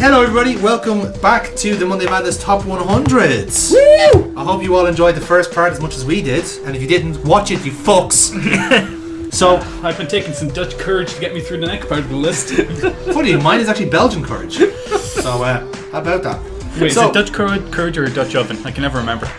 Hello everybody, welcome back to the Monday Madness Top 100s. Woo! I hope you all enjoyed the first part as much as we did, and if you didn't, watch it, you fucks. So, I've been taking some Dutch courage to get me through the next part of the list. funny, mine is actually Belgian courage. So, how about that? Wait, is it Dutch courage or a Dutch oven? I can never remember.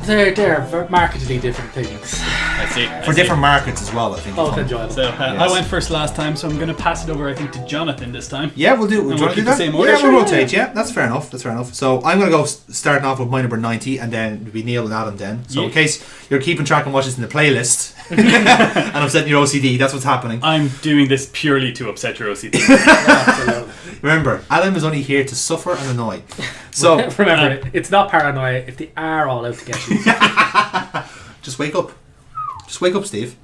They're markedly different things. I see. For different markets as well, I think. Both enjoyable. So I went first last time, so I'm going to pass it over, I think, to Jonathan this time. Yeah, we'll do. And Do you want we'll to do keep that? the same order. Yeah, Sure, we'll rotate. Yeah, that's fair enough. So I'm going to go starting off with my number 90, and then it'll be Neil and Adam then. So in case you're keeping track and watching this in the playlist, and upsetting your OCD, that's what's happening. I'm doing this purely to upset your OCD. Remember, Adam is only here to suffer and annoy. So remember, it's not paranoia if they are all out to get you. just wake up. Just wake up, Steve.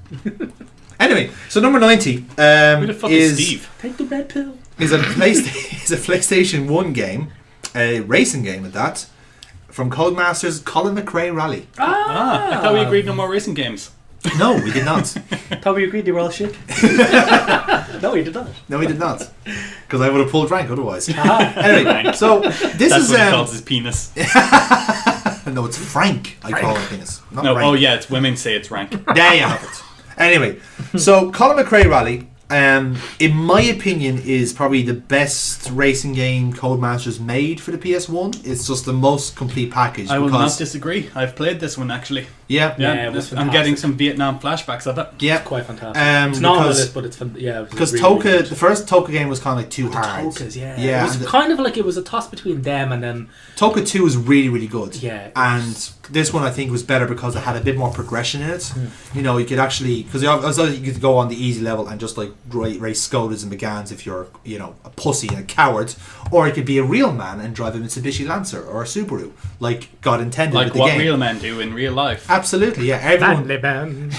Anyway, so number 90 Who the fuck is is Steve? Take the red pill. is a PlayStation 1 game, a racing game at that, from Codemasters Colin McRae Rally. I thought we agreed no more racing games. No, we did not. Thought we agreed they were all shit. No, we did not. No, we did not. Because I would have pulled rank otherwise. Anyway, so this That's is what he calls his penis. no, it's Frank. I call it penis. Not No, rank. oh yeah, it's women say it's rank. There you have it. Anyway, so Colin McRae Rally, in my opinion, is probably the best racing game Codemasters made for the PS1. It's just the most complete package. I will because, not disagree. I've played this one actually. Yeah, Yeah, it was I'm fantastic. getting some Vietnam flashbacks of it. yeah. It's quite fantastic. It's not on the list, but it's fun. Yeah, it was Because really, Toka, really good. the first Toka game was kind of like too hard. Tokas, yeah. Yeah, It was and the- kind of like it was a toss between them and then. Toka 2 was really, really good. Yeah. And this one I think was better because it had a bit more progression in it. You know, you could actually, because you could go on the easy level and just like race Skodas and Megans if you're, you know, a pussy and a coward, or you could be a real man and drive a Mitsubishi Lancer or a Subaru, like God intended Like with the what game. real men do in real life. Absolutely, yeah. Everyone, Manly man.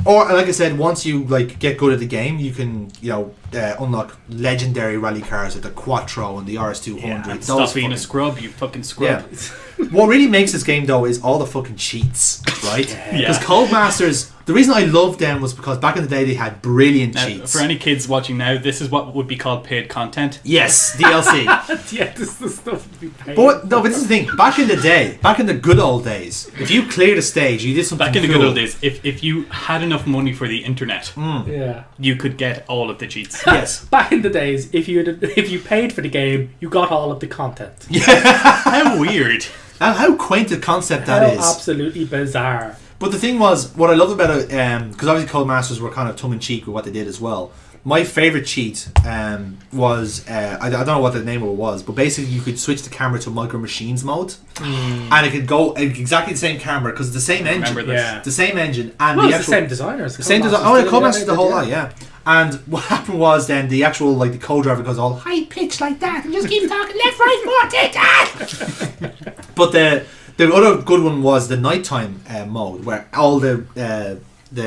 or like I said, once you like get good at the game, you can, you know, unlock legendary rally cars like the Quattro and the RS200. Yeah, Stop being a scrub, you fucking scrub. Yeah. What really makes this game though is all the fucking cheats, right? Yeah. Because Codemasters, the reason I loved them was because back in the day they had brilliant Now, cheats. for any kids watching now, this is what would be called paid content. Yes, DLC. Yeah, this is the stuff to be paid. But this is the thing. Back in the day, back in the good old days, if you cleared a stage, you did something Back in the cool. good old days, if you had enough money for the internet, Yeah. you could get all of the cheats. Yes. Back in the days, if you paid for the game, you got all of the content. How weird. How quaint a concept How that is. absolutely bizarre. But the thing was, what I loved about it, because obviously Codemasters were kind of tongue-in-cheek with what they did as well. My favourite cheat was, I don't know what the name of it was, but basically you could switch the camera to Micro Machines mode, and it could go exactly the same camera, because it's the same engine. Remember this. Yeah. The same engine, and Well, the it's the same designers. The same design. Oh, yeah, Codemasters the whole lot, yeah. And what happened was then the actual, like, the co-driver goes all high pitch like that and just keeps talking left, right, more, take that! But the other good one was the nighttime mode, where all the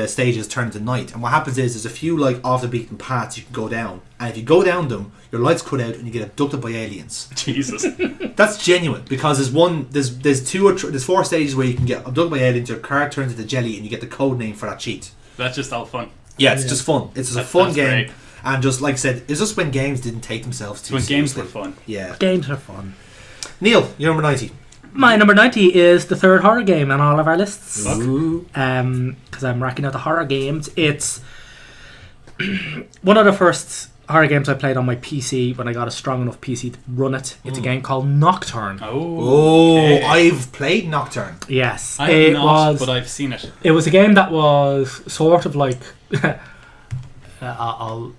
stages turn into night. And what happens is there's a few like off the beaten paths you can go down, and if you go down them, your lights cut out and you get abducted by aliens. Jesus. That's genuine, because there's 4 stages where you can get abducted by aliens, your car turns into jelly, and you get the code name for that cheat. That's just all fun. Yeah, it's just fun. It's just a fun That's game. great. And just like I said, it's just when games didn't take themselves too When games seriously. were fun. Yeah. Games are fun. Neil, you're number 90. My number 90 is the third horror game on all of our lists. Ooh. Because I'm racking out the horror games. It's one of the first horror games I played on my PC when I got a strong enough PC to run it. It's a game called Nocturne. Oh, okay. I've played Nocturne. Yes, I have not, but I've seen it. It was a game that was sort of like I'll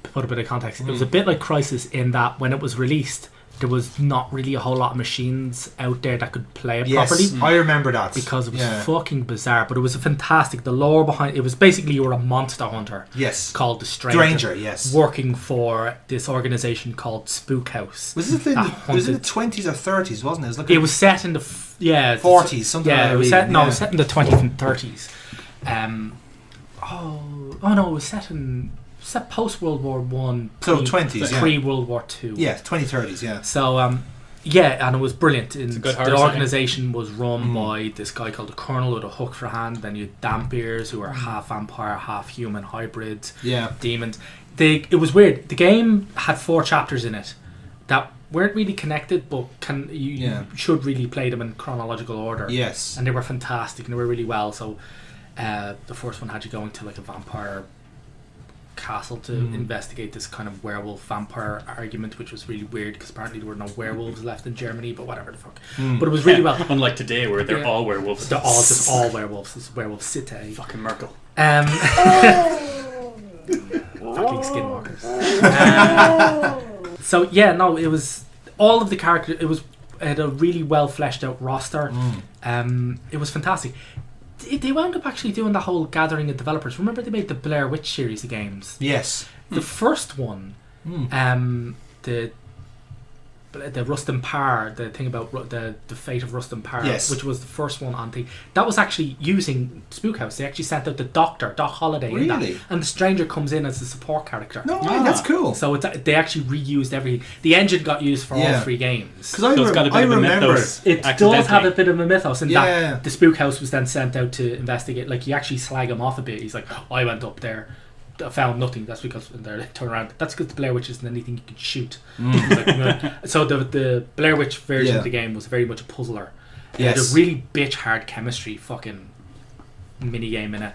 put a bit of context. It was a bit like Crisis in that when it was released, there was not really a whole lot of machines out there that could play it properly. I remember that. Because it was fucking bizarre, but it was a fantastic. The lore behind it was basically you were a monster hunter. Yes. Called the Stranger. Yes. Working for this organization called Spook House. Was it in the 20s or 30s, wasn't it? It was set in the 40s, something like that. It was set. No, it was set in the 20s and 30s. No, it was set post World War One. So 20s, pre World War Two. Yeah, 2030s, yeah. So yeah, and it was brilliant. And good the organisation was run by this guy called the Colonel with a hook for hand. Then you had Dampiers, who are half vampire, half human hybrids. Yeah. Demons. It was weird. The game had 4 chapters in it. that weren't really connected, but you should really play them in chronological order. Yes. And they were fantastic, and they were really well. So the first one had you going to like a vampire castle to investigate this kind of werewolf vampire argument, which was really weird because apparently there were no werewolves left in Germany, but whatever the fuck. But it was really well. Unlike today where they're all werewolves. They're all just all werewolves. It's werewolf city. Fucking Merkel. Fucking skinwalkers. So yeah, no, it was all of the characters. It had a really well fleshed out roster. It was fantastic. They wound up actually doing the whole gathering of developers. Remember they made the Blair Witch series of games? Yes. The first one, the Rustin Parr, the thing about the fate of Rustin Parr, which was the first one on the... That was actually using Spookhouse. They actually sent out the Doctor, Doc Holliday, in that, and the Stranger comes in as the support character. No, that's cool. So they actually reused everything. The engine got used for all 3 games. Because it's got a bit of a mythos. It does have a bit of a mythos in that the Spookhouse was then sent out to investigate. Like, you actually slag him off a bit. He's like, I went up there, I found nothing. That's because they turn around. That's because the Blair Witch isn't anything you can shoot. So the Blair Witch version of the game was very much a puzzler. It had a really bitch hard chemistry fucking mini game in it.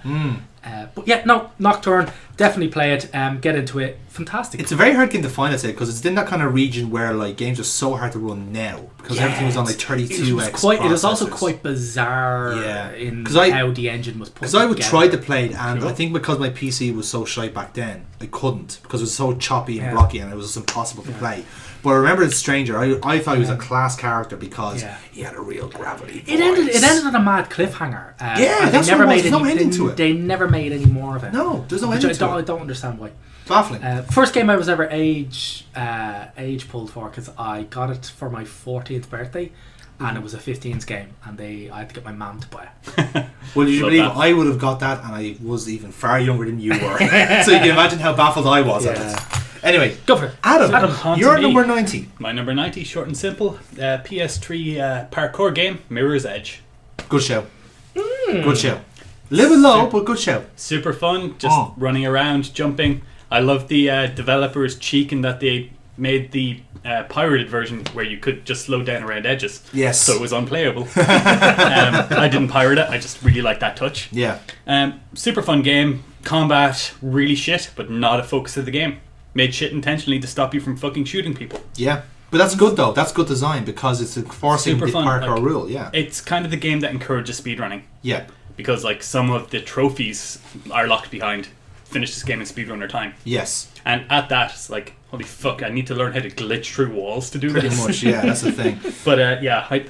But yeah, no, Nocturne, definitely play it. Get into it. Fantastic. It's a very hard game to find, I'd say, because it's in that kind of region where like games are so hard to run now because everything was on like 32x. It was also quite bizarre in how the engine was put. Because I would try to play it, and I think because my PC was so shite back then, I couldn't because it was so choppy and blocky, and it was just impossible to play. But I remember in Stranger, I thought he was a class character because he had a real gravity voice. It ended on a mad cliffhanger. That's what it was. There's no ending to it. They never made any more of it. No, there's no ending to it. I don't understand why. Baffling. First game I was ever age pulled for because I got it for my 14th birthday. And it was a 15s game, and I had to get my mum to buy it. Well, you believe I would have got that, and I was even far younger than you were. So you can imagine how baffled I was at it. Anyway, go for it. Adam, you're number 90. My number 90, short and simple. PS3 parkour game, Mirror's Edge. Good show. Good show. A little bit low, but good show. Super fun, just running around, jumping. I love the developers' cheek in that they made the pirated version where you could just slow down around edges. Yes. So it was unplayable. I didn't pirate it. I just really like that touch. Yeah. Super fun game. Combat, really shit, but not a focus of the game. Made shit intentionally to stop you from fucking shooting people. Yeah. But that's good though. That's good design because it's enforcing the parkour rule. Yeah. It's kind of the game that encourages speedrunning. Yeah. Because like some of the trophies are locked behind finish this game in speedrunner time. Yes. And at that, it's like, holy fuck, I need to learn how to glitch through walls to do this. Pretty much, yeah, that's the thing. But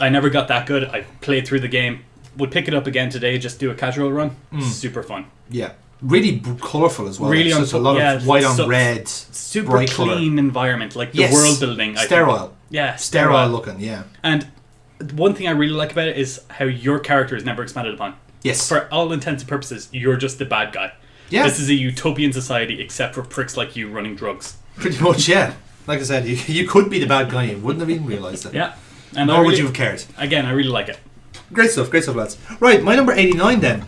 I never got that good. I played through the game. Would pick it up again today, just do a casual run. Super fun. Yeah. Really colourful as well. Really like, a lot of white on red. Super bright clean colour. environment. Like the world building. Sterile. Sterile looking, yeah. And one thing I really like about it is how your character is never expanded upon. Yes. For all intents and purposes, you're just the bad guy. Yeah. This is a utopian society except for pricks like you running drugs. Pretty much, yeah. Like I said, you could be the bad guy and you wouldn't have even realised it. Yeah. And nor would you have cared. Again, I really like it. Great stuff, lads. Right, my number 89 then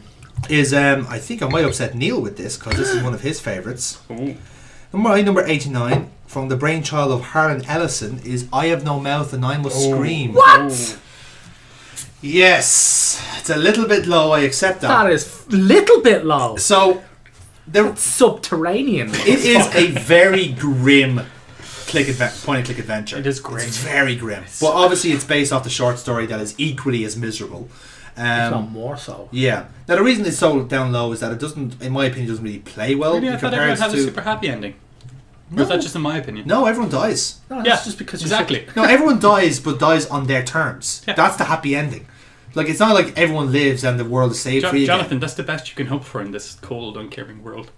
is, I think I might upset Neil with this because this is one of his favourites. My number 89, from the brainchild of Harlan Ellison, is I Have No Mouth and I Must Scream. What? Yes. It's a little bit low, I accept that. That is a little bit low. So... That's subterranean. It is a very grim point-and-click adventure. It is grim. It's very grim. But obviously it's based off the short story that is equally as miserable. If not more so. Yeah. Now the reason it's so down low is that it doesn't, in my opinion, doesn't really play well. Really, I thought everyone had a super happy ending. No. Or is that just in my opinion? No, everyone dies. No, that's just because exactly. No, everyone dies, but dies on their terms. Yeah. That's the happy ending. Like, it's not like everyone lives and the world is saved for you. Jonathan, again. That's the best you can hope for in this cold, uncaring world.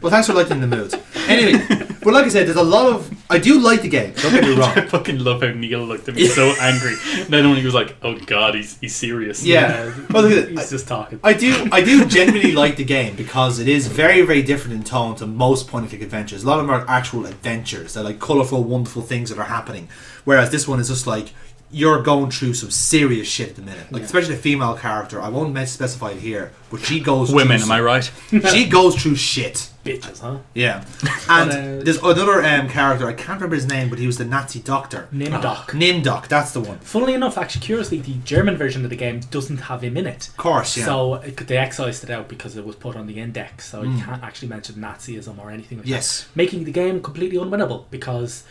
Well, thanks for lightening the mood. Anyway, but like I said, there's a lot of... I do like the game, don't get me wrong. I fucking love how Neil looked at me so angry. Then when he was like, oh god, he's serious. Yeah. Well, look at he's just talking. I do genuinely like the game because it is very, very different in tone to most point-and-click adventures. A lot of them are actual adventures. They're like colourful, wonderful things that are happening. Whereas this one is just like... You're going through some serious shit at the minute. Like, especially the female character. I won't specify it here, but she goes Women, through am I right? She goes through shit. bitches, huh? Yeah. And there's another character, I can't remember his name, but he was the Nazi doctor. Nimdok. Nimdok, that's the one. Funnily enough, actually, curiously, the German version of the game doesn't have him in it. Of course, yeah. So they excised it out because it was put on the index, so you can't actually mention Nazism or anything like that. Making the game completely unwinnable because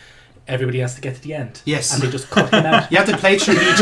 everybody has to get to the end. Yes. And they just cut him out. You have to play through each.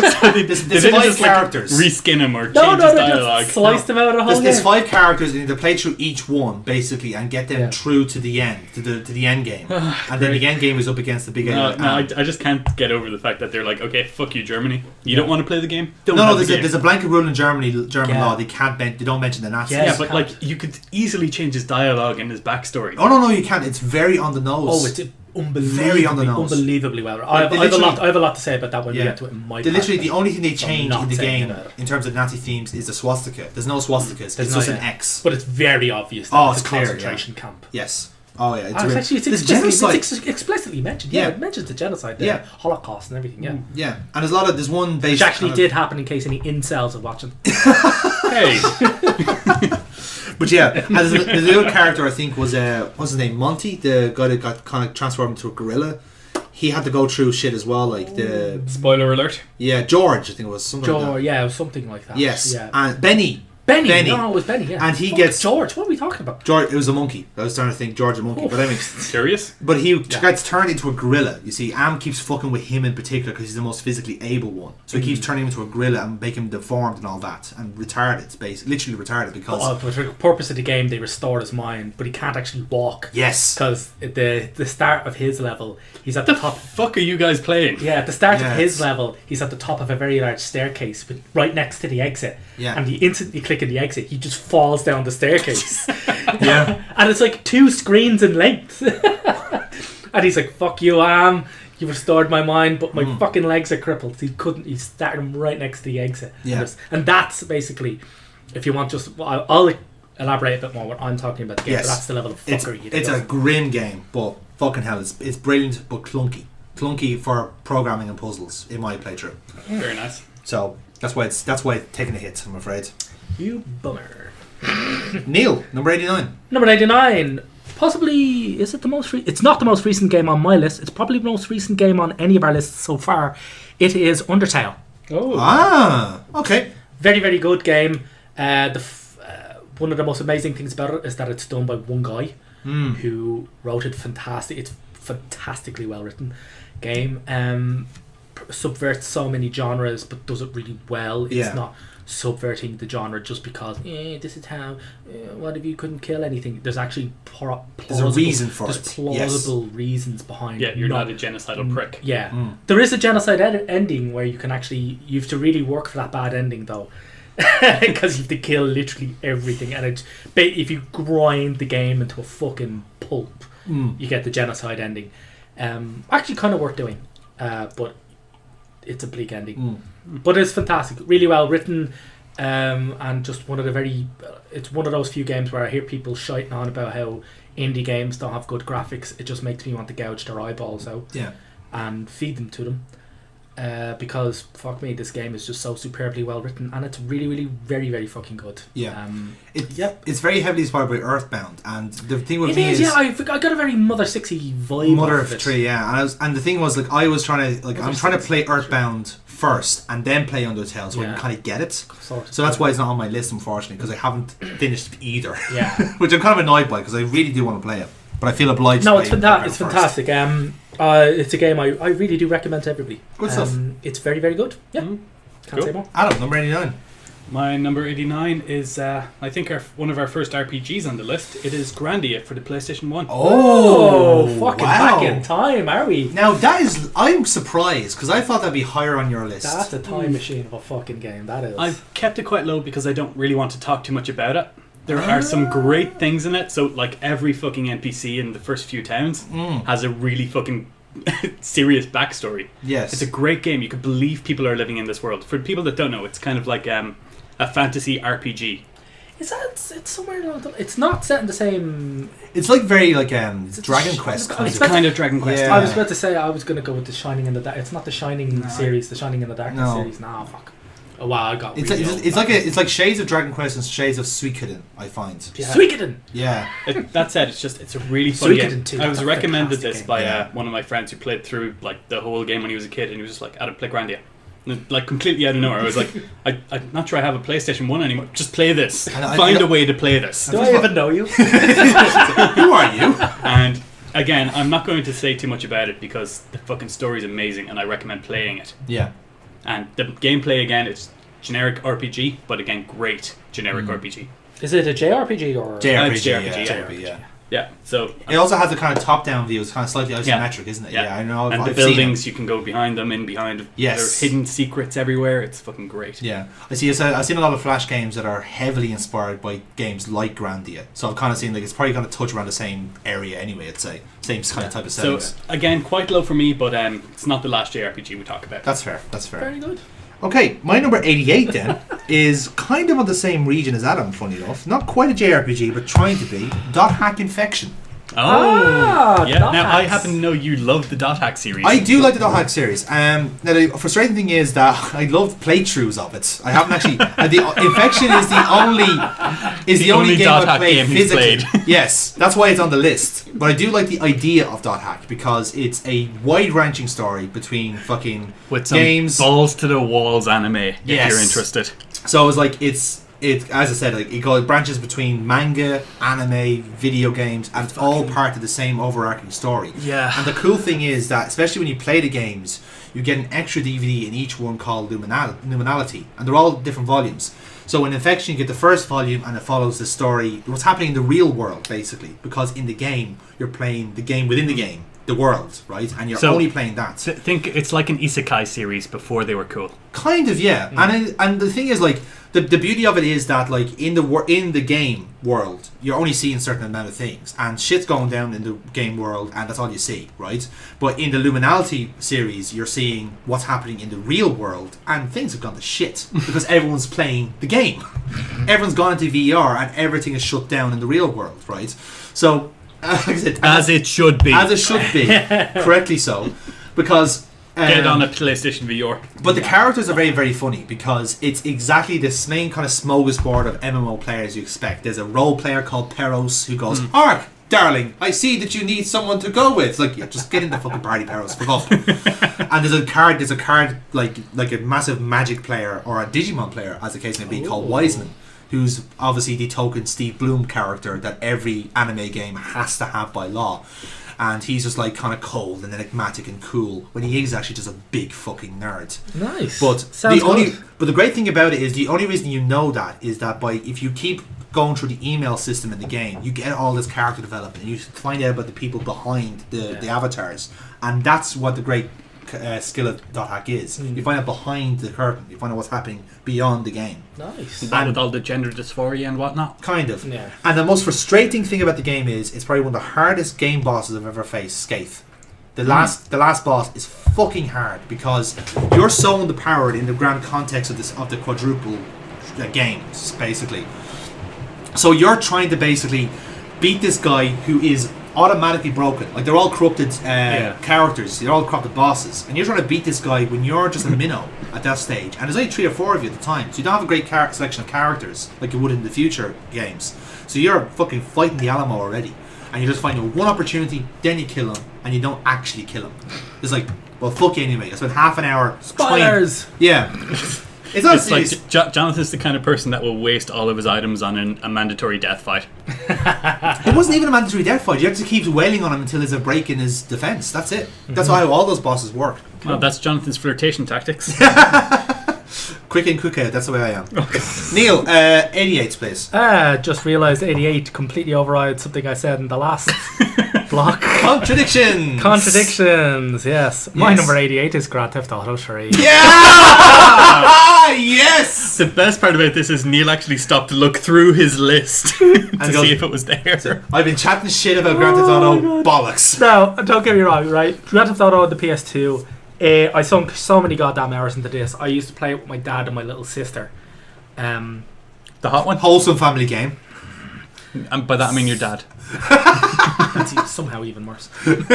There's 5 characters. Reskin him or change his dialogue. Just sliced him out of the whole There's game. 5 characters, and you have to play through each one basically and get them through to the end, to the end game. And then the end game is up against the big. I just can't get over the fact that they're like, okay, fuck you, Germany. You don't want to play the game? There's a blanket rule in German law. They don't mention the Nazis. Yeah, but like you could easily change his dialogue and his backstory. Oh no, you can't. It's very on the nose. Oh, it's unbelievably well. I have a lot to say about that when we get to it in my literally the only thing they change in the game in terms of Nazi themes is the swastika. There's no swastikas. It's just an X. But it's very obvious that it's a clear, concentration camp. Yes. Oh yeah. It's explicitly mentioned. Yeah, it mentions the genocide, the Holocaust and everything. Yeah. Yeah, and there's one base which actually did happen in case any incels are watching. Hey. But yeah, and the other character I think was what's his name, Monty, the guy that got kind of transformed into a gorilla. He had to go through shit as well, like the spoiler alert. Yeah, George, I think it was something. Like that. Yeah, it was something like that. Yes, yeah. And Benny. No, it was Benny. Yeah, and he gets George. What are we talking about? George. It was a monkey. I was trying to think George a monkey, but I mean, curious. But he gets turned into a gorilla. You see, Am keeps fucking with him in particular because he's the most physically able one. So he keeps turning him into a gorilla and making him deformed and all that and retarded, basically, literally retarded because. For the purpose of the game, they restore his mind, but he can't actually walk. Yes. Because the start of his level, he's at the top. Fuck are you guys playing? Yeah, at the start of his level, he's at the top of a very large staircase, but right next to the exit. Yeah. And the instant you click on the exit, he just falls down the staircase. Yeah. And it's like 2 screens in length. And he's like, fuck you, you restored my mind, but my fucking legs are crippled. He started him right next to the exit. Yeah. And that's basically, if you want I'll elaborate a bit more what I'm talking about the game, but that's the level of fuckery. It's a grim game, but fucking hell, it's brilliant but clunky. Clunky for programming and puzzles in my playthrough. Very nice. So that's why it's taking a hit, I'm afraid. You bummer. Neil, number 89. Number 89. Possibly, is it the most... it's not the most recent game on my list. It's probably the most recent game on any of our lists so far. It is Undertale. Oh. Okay. Very, very good game. One of the most amazing things about it is that it's done by one guy who wrote it fantastic. It's fantastically well written game. Subverts so many genres but does it really well. It's not subverting the genre just because this is how what if you couldn't kill anything. There's actually there's a reason for it. There's plausible reasons behind it. You're not a genocidal prick. There is a genocide ending where you can actually, you have to really work for that bad ending though. Because you have to kill literally everything, and if you grind the game into a fucking pulp, you get the genocide ending. Actually kind of worth doing, but it's a bleak ending. But it's fantastic, really well written, and just one of the it's one of those few games where I hear people shiting on about how indie games don't have good graphics. It just makes me want to gouge their eyeballs out and feed them to them. Because fuck me, this game is just so superbly well written, and it's really, really, very, very fucking good. It's very heavily inspired by Earthbound, and the thing with me is I got a very Mother 60 vibe. Mother of 3, and the thing was like I was trying to I'm trying to play Earthbound first and then play Undertale, so I can kind of get it. So that's why it's not on my list, unfortunately, because I haven't finished either. Which I'm kind of annoyed by because I really do want to play it, but I feel obliged. No, it's fantastic. It's a game I really do recommend to everybody. Good stuff. It's very, very good. Can't say more. Adam, number 89. My number 89 is I think one of our first RPGs on the list. It is Grandia for the PlayStation 1. Fucking back in time, are we? Now I'm surprised because I thought that'd be higher on your list. That's a time machine of a fucking game, that is. I've kept it quite low because I don't really want to talk too much about it. There are some great things in it. So like every fucking NPC in the first few towns has a really fucking serious backstory. Yes. It's a great game. You could believe people are living in this world. For people that don't know, it's kind of like a fantasy RPG. It's somewhere along the... It's not set in the same... It's like very like Dragon Quest. It's kind of Dragon Quest. I was about to say I was going to go with the Shining in the Dark. It's not the Shining series, the Shining in the Darkness series. Nah, fuck. Oh wow, I got. It's like shades of Dragon Quest and shades of Suikoden. I find. Yeah. Suikoden. Yeah. That said, it's a really funny game. Too, I was recommended this game. by one of my friends who played through like the whole game when he was a kid, and he was just like, "I'd play Grandia." Like completely out of nowhere, I was like, I'm not sure I have a PlayStation 1 anymore. Just play this. Find a way to play this. Do I even know you? Who are you? And again, I'm not going to say too much about it because the fucking story is amazing, and I recommend playing it. Yeah. And the gameplay again, it's generic RPG, but again, great generic RPG. Is it a JRPG or JRPG? Yeah. Yeah, so it also has a kind of top-down view. It's kind of slightly isometric, isn't it? Yeah, I know. And the buildings, you can go behind them, in behind. Yes. There's hidden secrets everywhere. It's fucking great. Yeah, I've seen a lot of Flash games that are heavily inspired by games like Grandia. So I've kind of seen like it's probably going to touch around the same area anyway. I'd say same kind of type of settings. So again, quite low for me, but it's not the last JRPG we talk about. That's fair. Very good. Okay, my number 88 then is kind of on the same region as Adam, funny enough. Not quite a JRPG, but trying to be. Dot Hack Infection. Oh, yeah. Now hacks. I happen to know you love the Dot Hack series. I do like the Dot Hack series. Now the frustrating thing is that I love playthroughs of it. I haven't actually. The Infection is the only game Dot I Hack played game he's physically. played. Yes, that's why it's on the list. But I do like the idea of Dot Hack because it's a wide-ranging story between fucking with some games, balls to the walls anime. If Yes. you're interested. So it's like it as I said, like it branches between manga, anime, video games, and it's all part of the same overarching story. Yeah. And the cool thing is that, especially when you play the games, you get an extra DVD in each one called Luminality, and they're all different volumes. So in Infection, you get the first volume, and it follows the story, what's happening in the real world, basically. Because in the game, you're playing the game within the game, the world, right? And you're only playing that. Think it's like an isekai series before they were cool. Kind of, yeah. And the thing is, like, the beauty of it is that, like, in the game world, you're only seeing a certain amount of things, and shit's going down in the game world, and that's all you see, right? But in the Luminality series, you're seeing what's happening in the real world, and things have gone to shit because everyone's playing the game. Everyone's gone into VR, and everything is shut down in the real world, right? So, as it should be, correctly so, because. Get on a PlayStation VR. But the characters are very, very funny because it's exactly the same kind of smorgasbord of MMO players you expect. There's a role player called Peros who goes, "Hark, darling, I see that you need someone to go with." It's like, yeah, just get in the fucking party, Peros, fuck off. And there's a card like a massive Magic player or a Digimon player, as the case may be, called Wiseman, who's obviously the token Steve Bloom character that every anime game has to have by law. And he's just like kind of cold and enigmatic and cool when he is actually just a big fucking nerd. Nice. But Sounds good. But the great thing about it is the only reason you know that is that if you keep going through the email system in the game, you get all this character development and you find out about the people behind the avatars, and that's what the great skill of Dot Hack is. You find out behind the curtain. You find out what's happening beyond the game. Nice. And with all the gender dysphoria and whatnot. Kind of. Yeah. And the most frustrating thing about the game is it's probably one of the hardest game bosses I've ever faced. Skaith. The last boss is fucking hard because you're so underpowered in the grand context of the quadruple games, basically. So you're trying to basically beat this guy who is automatically broken. Like, they're all corrupted characters, they're all corrupted bosses, and you're trying to beat this guy when you're just a minnow at that stage, and there's only 3 or 4 of you at the time, so you don't have a great selection of characters like you would in the future games. So you're fucking fighting the Alamo already, and you just find your one opportunity, then you kill him, and you don't actually kill him. It's like, well, fuck you anyway. I spent half an hour Spoilers! It's like Jonathan's the kind of person that will waste all of his items on a mandatory death fight. It wasn't even a mandatory death fight. You have to keep wailing on him until there's a break in his defense. That's it. That's how all those bosses work. Well, that's Jonathan's flirtation tactics. Quick in, quick out. That's the way I am. Neil, 88s, please. Just realised 88 completely overrides something I said in the last block. Contradictions, yes. My number 88 is Grand Theft Auto 3. Yeah! Yes! The best part about this is Neil actually stopped to look through his list to see if it was there. I've been chatting shit about Grand Theft Auto bollocks. No, don't get me wrong, right? Grand Theft Auto on the PS2. I sunk so many goddamn hours into this. I used to play it with my dad and my little sister. The hot one? Wholesome family game. And by that I mean your dad. That's somehow even worse. It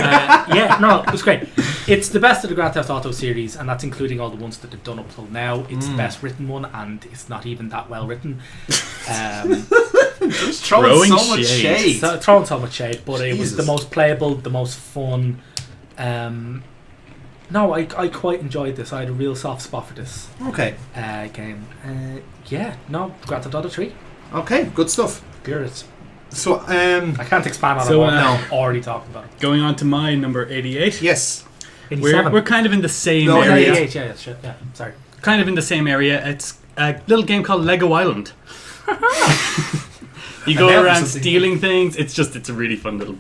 was great. It's the best of the Grand Theft Auto series, and that's including all the ones that they've done up till now. It's the best written one, and it's not even that well written. Just throwing so much shade. Throwing so much shade, but Jesus. it was the most playable, the most fun. No, I quite enjoyed this. I had a real soft spot for this game. Grand Theft Auto 3. Okay, good stuff. Good. So, I can't expand on So, it. No, already talking about it. Going on to my number 88. yes. 87. We're kind of in the same No, area. 88, yeah, sorry. Kind of in the same area. It's a little game called Lego Island. You go around stealing things. It's a really fun little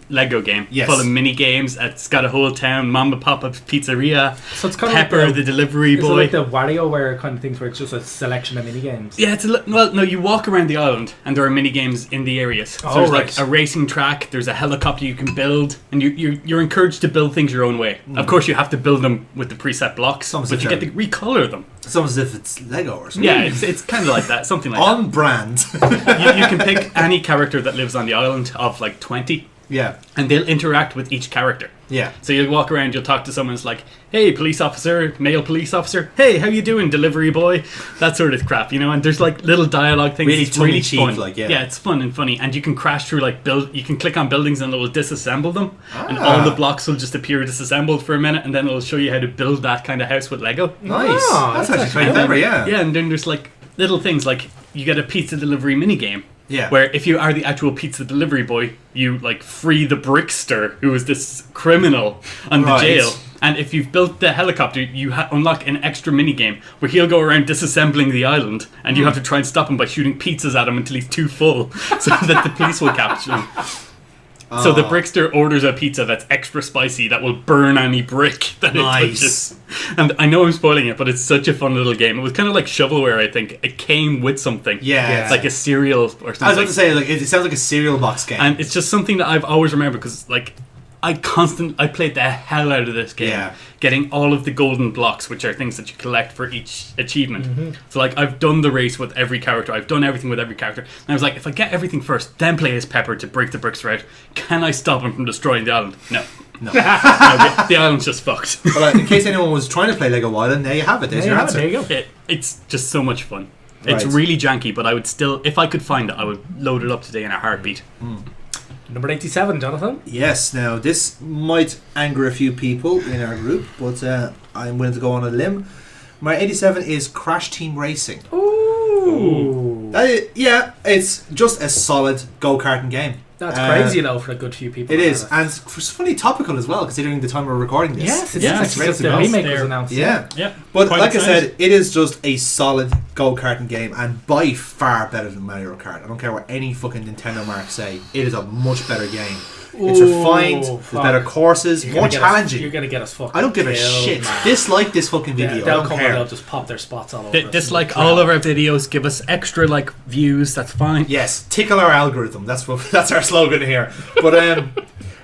Lego game, full of mini games. It's got a whole town, Mama Papa's Pizzeria, So it's kind Pepper, of like the delivery is boy. it like the WarioWare kind of things where it's just a selection of mini games? Yeah, no, you walk around the island and there are mini games in the areas. So there's like a racing track, there's a helicopter you can build, and you're encouraged to build things your own way. Of course, you have to build them with the preset blocks, but you get to recolor them. It's almost as if it's Lego or something. Yeah, it's kind of like that, something like On brand. that. You can pick any character that lives on the island of like 20. Yeah. And they'll interact with each character. Yeah. So you'll walk around, you'll talk to someone, it's like, hey, police officer, male police officer, hey, how you doing, delivery boy? That sort of crap, and there's like little dialogue things. Really It's really tongue-in-cheek, fun. like, yeah. Yeah, it's fun and funny. And you can crash through you can click on buildings and it will disassemble them. And all the blocks will just appear disassembled for a minute, and then it'll show you how to build that kind of house with Lego. Nice. Oh, that's that's actually quite clever, yeah. Yeah, and then there's like little things like you get a pizza delivery mini game. Yeah. Where if you are the actual pizza delivery boy, you like free the Brickster, who is this criminal on the jail. And if you've built the helicopter, you unlock an extra mini game where he'll go around disassembling the island, and you have to try and stop him by shooting pizzas at him until he's too full, so that the police will capture him. So the Brickster orders a pizza that's extra spicy that will burn any brick that it touches. And I know I'm spoiling it, but it's such a fun little game. It was kind of like shovelware, I think. It came with something. Yeah. Like a cereal or something. I was about to say, it sounds like a cereal box game. And it's just something that I've always remembered because, I played the hell out of this game, getting all of the golden blocks, which are things that you collect for each achievement. So I've done the race with every character, I've done everything with every character, and I was like, if I get everything first, then play as Pepper to break the Brickster out, can I stop him from destroying the island? No. No, the island's just fucked. But in case anyone was trying to play Lego Island, there you have it. There's your answer. There you go. It's just so much fun. It's Right. really janky, but I would still, if I could find it, I would load it up today in a heartbeat. Number 87, Jonathan. Yes, now this might anger a few people in our group, but I'm willing to go on a limb. My 87 is Crash Team Racing. Ooh. It's just a solid go-karting game. That's crazy, though, for a good few people. It is, and it's funny topical as well, considering the time we're recording this. Yes, it Yeah, is. it's Just the remake was announced. Yeah. Yeah, But quite like I excited. said, it is just a solid go-karting game, and by far better than Mario Kart. I don't care what any fucking Nintendo marks say. It is a much better game. It's refined, there's better courses, more challenging. You're going to get us fucking I don't give a killed, shit. man. Dislike this fucking video. I They'll don't come and care. they'll just pop their spots all over us. Dislike all of our videos, give us extra views, that's fine. Yes, tickle our algorithm. That's our slogan here. But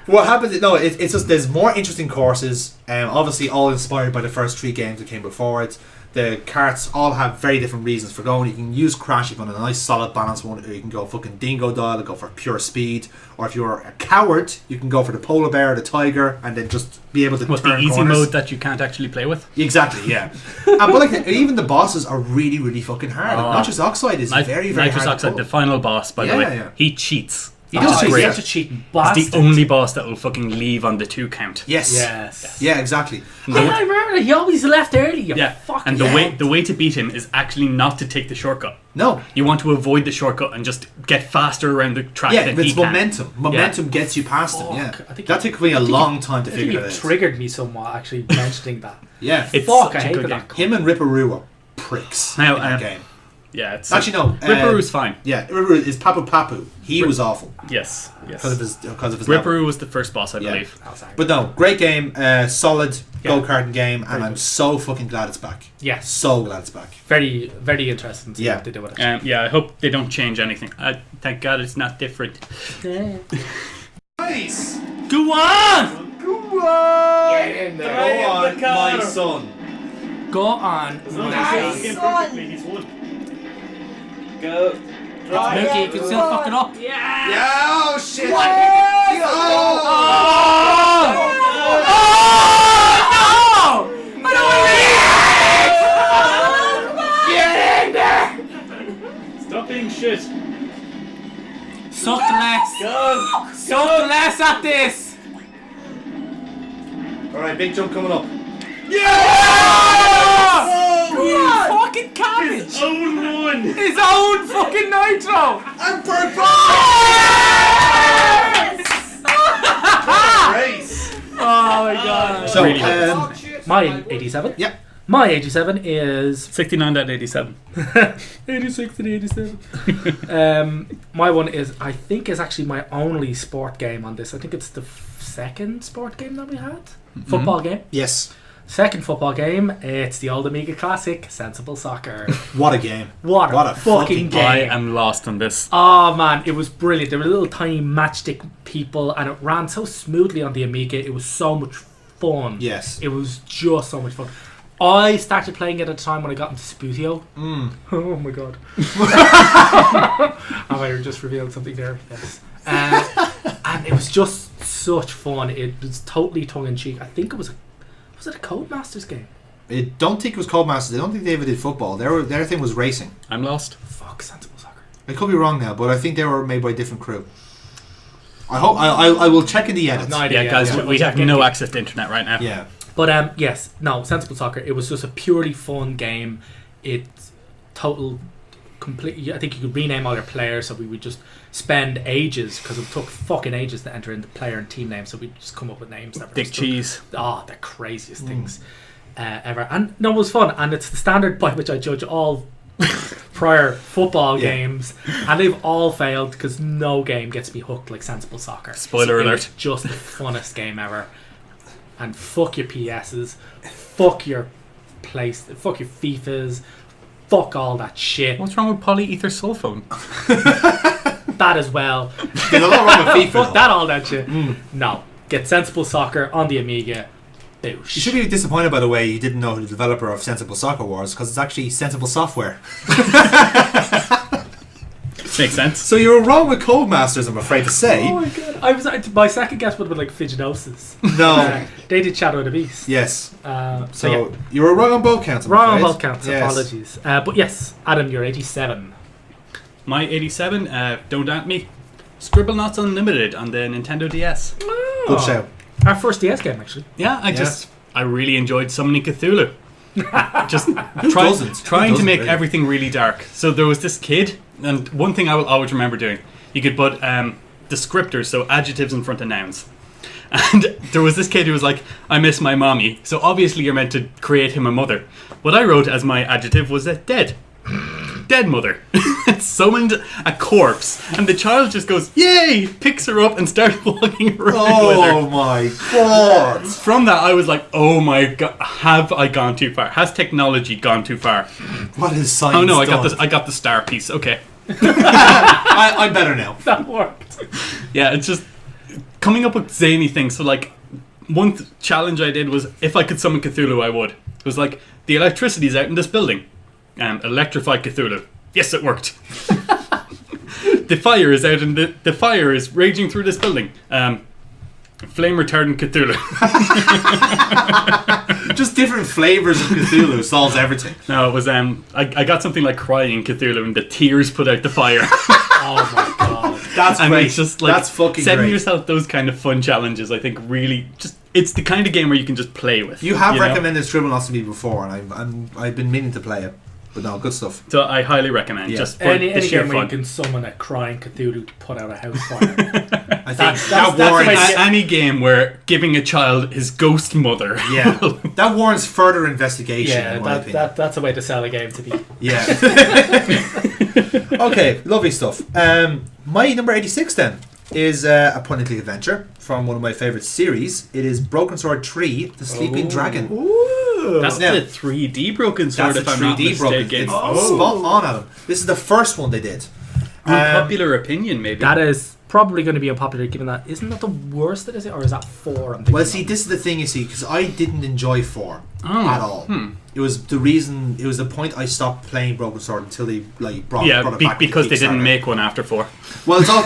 what happens? No, it's just there's more interesting courses. Obviously, all inspired by the first 3 games that came before it. The karts all have very different reasons for going. You can use Crash if you want a nice solid balance one, or you can go fucking dingo dial and go for pure speed. Or if you're a coward, you can go for the polar bear or the tiger and then just be able to What's turn the easy corners. mode that you can't actually play with? Exactly, yeah. But even the bosses are really, really fucking hard. Nitrous Oxide is very, very Nitrous hard. Oxide, the final boss, by the way, Yeah. he cheats. He does He's cheat, such a cheating He's bastard. the only boss that will fucking leave on the 2 count. Yes. Yes. Yeah, exactly. I remember he always left early. Yeah, and the way to beat him is actually not to take the shortcut. No. You want to avoid the shortcut and just get faster around the track Yeah, than but he it's can. momentum. Momentum gets you past him. Yeah, Fuck, I think that took me a long time to I think figure you that out. triggered me somewhat, actually, mentioning that. Yeah, It's Fuck, such I a good hated game. that. him and Ripperoo are pricks Now, in that game. Yeah, it's Actually, no. Ripperoo's fine. Yeah, Ripperoo is Papu Papu. He was awful Yes. because of his level. Ripperoo was the first boss, I Yeah. believe. But no, great game, solid go-karting game, and I'm so fucking glad it's back. Yes. So glad it's back. Very, very interesting to see Yeah. what they do with it. Yeah, I hope they don't change anything. Thank God it's not different. Nice. Go on! Go on, my son. Go on. He's won. Go. Mookie, you can still fuck it up. Yeah, oh shit. What? Oh. Oh! Suck less. Suck less at this. Alright, big jump coming up. You fucking cabbage. His own one. His own fucking nitro. And purple! Race! Oh my god. So, Really my 87. Yep. My 87 is 69.87. 86 and 87. My one is, I think, is actually my only sport game on this. I think it's the second sport game that we had. Football game. Yes. Second football game. It's the old Amiga classic, Sensible Soccer. What a game. What a fucking game. I am lost on this. Oh man, it was brilliant. There were little tiny matchstick people and it ran so smoothly on the Amiga. It was so much fun. Yes. It was just so much fun. I started playing it at a time when I got into Sputio. Oh my god. Have I just revealed something there? Yes. And it was just such fun. It was totally tongue-in-cheek. I think it was it a Codemasters game? I don't think it was Codemasters. I don't think they ever did football. Their thing was racing. I'm lost. Fuck, Sensible Soccer. I could be wrong now, but I think they were made by a different crew. I hope I will check in the edits. No idea. Yeah, guys, we have no access to internet right now. Yeah. But yes, no, Sensible Soccer. It was just a purely fun game. It's total, complete. I think you could rename all your players, so we would just spend ages because it took fucking ages to enter in the player and team names. So we just come up with names that were Dick just Cheese. the craziest things ever. And no, it was fun. And it's the standard by which I judge all prior football games, and they've all failed because no game gets me hooked like Sensible Soccer. Spoiler alert. It's just the funnest game ever. And fuck your PSs, fuck your fuck your FIFAs, fuck all that shit. What's wrong with polyether sulfone? That as well. There's a lot wrong with FIFA. Fuck that, all that shit. No, get Sensible Soccer on the Amiga. Boosh. You should be disappointed, by the way, you didn't know who the developer of Sensible Soccer was, because it's actually Sensible Software. Makes sense. So you were wrong with Codemasters, I'm afraid to say. Oh my god! My second guess would have been like Fidgenosis. No. They did Shadow of the Beast. Yes. So yeah. You were wrong on both counts. I'm Wrong on afraid. both counts. Yes. Apologies. But yes, Adam, you're 87. My 87, don't at me. Scribblenauts Unlimited on the Nintendo DS. Good shout. Our first DS game, actually. Yeah, I really enjoyed summoning Cthulhu. Just doesn't? trying to make really? everything really dark. So there was this kid, and one thing I will always remember doing, you could put descriptors, so adjectives in front of nouns. And there was this kid who was like, I miss my mommy. So obviously you're meant to create him a mother. What I wrote as my adjective was dead. Dead mother. Summoned a corpse, and the child just goes, yay! Picks her up and starts walking around with her. Oh my god. From that, I was like, oh my god, have I gone too far? Has technology gone too far? What is science? Oh no, done? I got the star piece. Okay. I'm better now. That worked. Yeah, it's just coming up with zany things. So like, one challenge I did was, if I could summon Cthulhu, I would. It was like, the electricity's out in this building. Electrify Cthulhu. Yes, it worked. The fire is out, and the fire is raging through this building. Flame retardant Cthulhu. Just different flavors of Cthulhu solves everything. No, it was I got something like crying Cthulhu, and the tears put out the fire. Oh my god. That's And great. it's just like That's fucking setting great. yourself those kind of fun challenges. I think really just it's the kind of game where you can just play with. You have know? recommended Scribblenauts to me before, and I've been meaning to play it. But no, good stuff. So I highly recommend Yeah. just for Any the sheer game where you fun. can summon a crying Cthulhu to put out a house fire. I think That's that the way warrants. to get- Any game where giving a child his ghost mother. Yeah, that warrants further investigation. Yeah, in my opinion. that's a way to sell a game to be. Yeah. Okay, lovely stuff. My number 86 then is a point-and-click adventure from one of my favourite series. It is Broken Sword 3: The Sleeping Dragon. That's Yeah. the 3D Broken Sword, That's if the I'm not 3D broken. mistaken. It's spot on, Adam. This is the first one they did. Unpopular opinion, maybe. That is probably going to be unpopular given that. Isn't that the worst that is it? Or is that 4? I'm thinking Well, see, this is the thing, you see, because I didn't enjoy 4 Oh, at all. It was the reason. It was the point I stopped playing Broken Sword until they brought yeah, it back because to they didn't Kickstarter. make one after 4. Well, it's all,